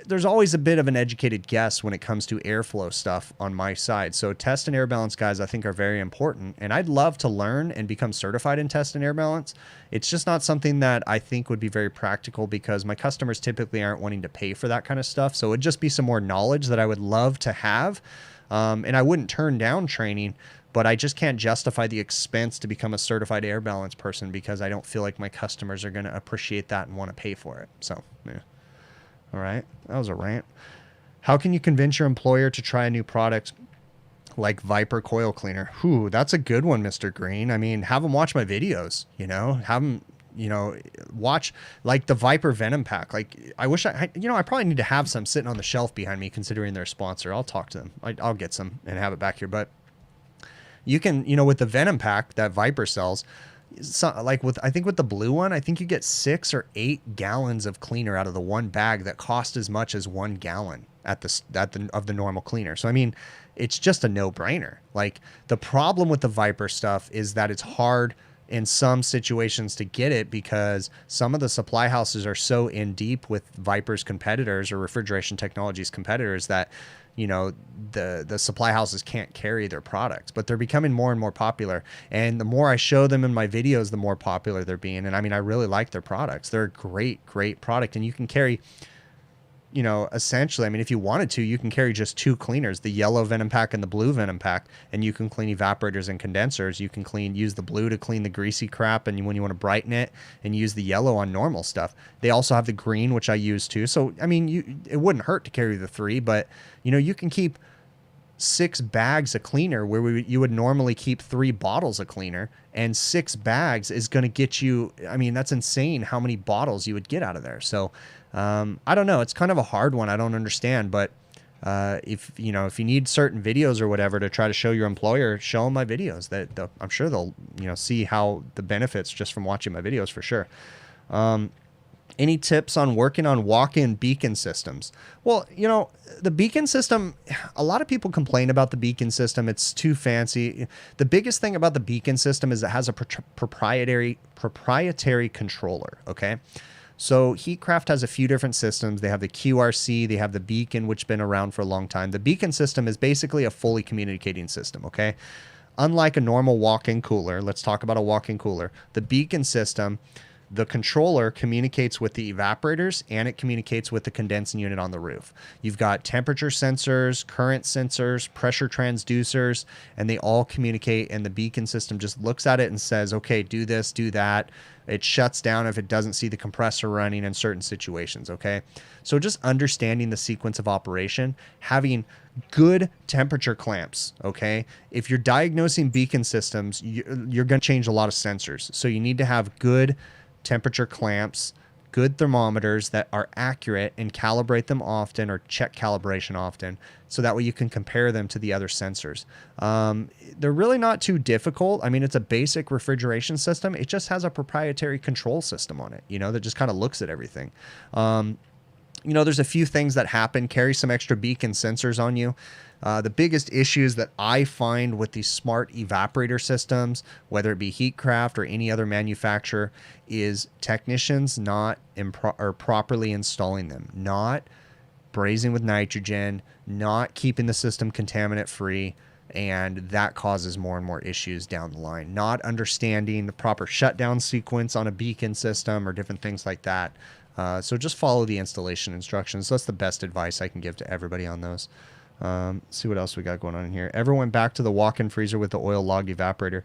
Speaker 1: there's always a bit of an educated guess when it comes to airflow stuff on my side. So test and air balance guys, I think, are very important. And I'd love to learn and become certified in test and air balance. It's just not something that I think would be very practical because my customers typically aren't wanting to pay for that kind of stuff. So it'd just be some more knowledge that I would love to have. And I wouldn't turn down training, but I just can't justify the expense to become a certified air balance person because I don't feel like my customers are going to appreciate that and want to pay for it. So, yeah. All right. That was a rant. How can you convince your employer to try a new product like Hvacr coil cleaner? Whew, that's a good one, Mr. Green. I mean, have them watch my videos, you know, have them, you know, watch like the Viper Venom Pack. Like, I wish I probably need to have some sitting on the shelf behind me considering they're a sponsor. I'll talk to them. I'll get some and have it back here. But you can, you know, with the Venom Pack that Viper sells, like with, I think with the blue one, I think you get 6 or 8 gallons of cleaner out of the one bag that cost as much as 1 gallon of the normal cleaner. So, I mean, it's just a no-brainer. Like, the problem with the Viper stuff is that it's hard in some situations to get it because some of the supply houses are so in deep with Viper's competitors or Refrigeration Technologies competitors that, you know, the supply houses can't carry their products, but they're becoming more and more popular. And the more I show them in my videos, the more popular they're being. And I mean, I really like their products. They're a great, great product. And you can carry, you know, essentially, I mean, if you wanted to, you can carry just 2 cleaners, the yellow Venom Pack and the blue Venom Pack, and you can clean evaporators and condensers. You can use the blue to clean the greasy crap, and when you want to brighten it, and use the yellow on normal stuff. They also have the green, which I use too. So, I mean, it wouldn't hurt to carry the 3, but, you know, you can keep 6 bags of cleaner where you would normally keep 3 bottles of cleaner, and 6 bags is going to get you, I mean, that's insane how many bottles you would get out of there. So, I don't know. It's kind of a hard one. I don't understand, but if you need certain videos or whatever to try to show your employer, show them my videos. I'm sure they'll, you know, see how the benefits just from watching my videos for sure. Any tips on working on walk-in beacon systems? Well, you know, the beacon system, a lot of people complain about the beacon system. It's too fancy. The biggest thing about the beacon system is it has a proprietary controller, okay? So Heatcraft has a few different systems. They have the QRC, they have the Beacon, which has been around for a long time. The Beacon system is basically a fully communicating system, okay? Unlike a normal walk-in cooler, let's talk about a walk-in cooler. The Beacon system, the controller communicates with the evaporators and it communicates with the condensing unit on the roof. You've got temperature sensors, current sensors, pressure transducers, and they all communicate, and the Beacon system just looks at it and says, okay, do this, do that. It shuts down if it doesn't see the compressor running in certain situations, okay? So just understanding the sequence of operation, having good temperature clamps, okay? If you're diagnosing beacon systems, you're going to change a lot of sensors. So you need to have good temperature clamps, good thermometers that are accurate, and calibrate them often or check calibration often, so that way you can compare them to the other sensors. They're really not too difficult. I mean, it's a basic refrigeration system. It just has a proprietary control system on it, you know, that just kind of looks at everything. You know, there's a few things that happen. Carry some extra beacon sensors on you. The biggest issues that I find with these smart evaporator systems, whether it be Heatcraft or any other manufacturer, is technicians not properly installing them, not brazing with nitrogen, not keeping the system contaminant free, and that causes more and more issues down the line. Not understanding the proper shutdown sequence on a beacon system or different things like that. So just follow the installation instructions. That's the best advice I can give to everybody on those. See what else we got going on in here. Ever went back to the walk-in freezer with the oil logged evaporator?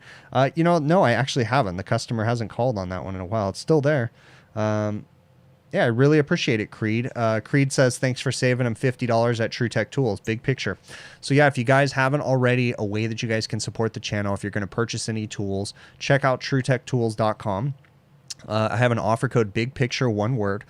Speaker 1: You know, no, I actually haven't. The customer hasn't called on that one in a while. It's still there. Yeah, I really appreciate it, Creed. Creed says, thanks for saving him $50 at True Tech Tools. Big picture. So yeah, if you guys haven't already, a way that you guys can support the channel, if you're going to purchase any tools, check out TrueTechTools.com. I have an offer code, big picture, one word.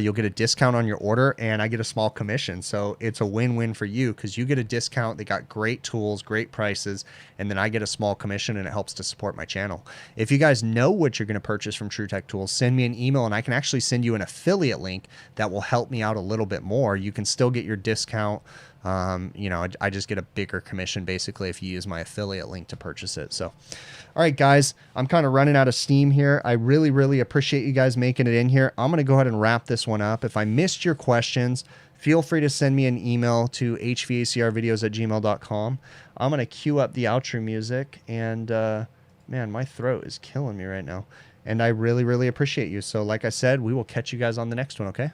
Speaker 1: You'll get a discount on your order, and I get a small commission. So it's a win-win for you because you get a discount. They got great tools, great prices, and then I get a small commission, and it helps to support my channel. If you guys know what you're going to purchase from True Tech Tools, send me an email, and I can actually send you an affiliate link that will help me out a little bit more. You can still get your discount. You know, I just get a bigger commission basically if you use my affiliate link to purchase it. So, all right, guys, I'm kind of running out of steam here. I really, really appreciate you guys making it in here. I'm going to go ahead and wrap this one up. If I missed your questions, feel free to send me an email to hvacrvideos@gmail.com. I'm going to cue up the outro music, and man, my throat is killing me right now. And I really, really appreciate you. So like I said, we will catch you guys on the next one, okay?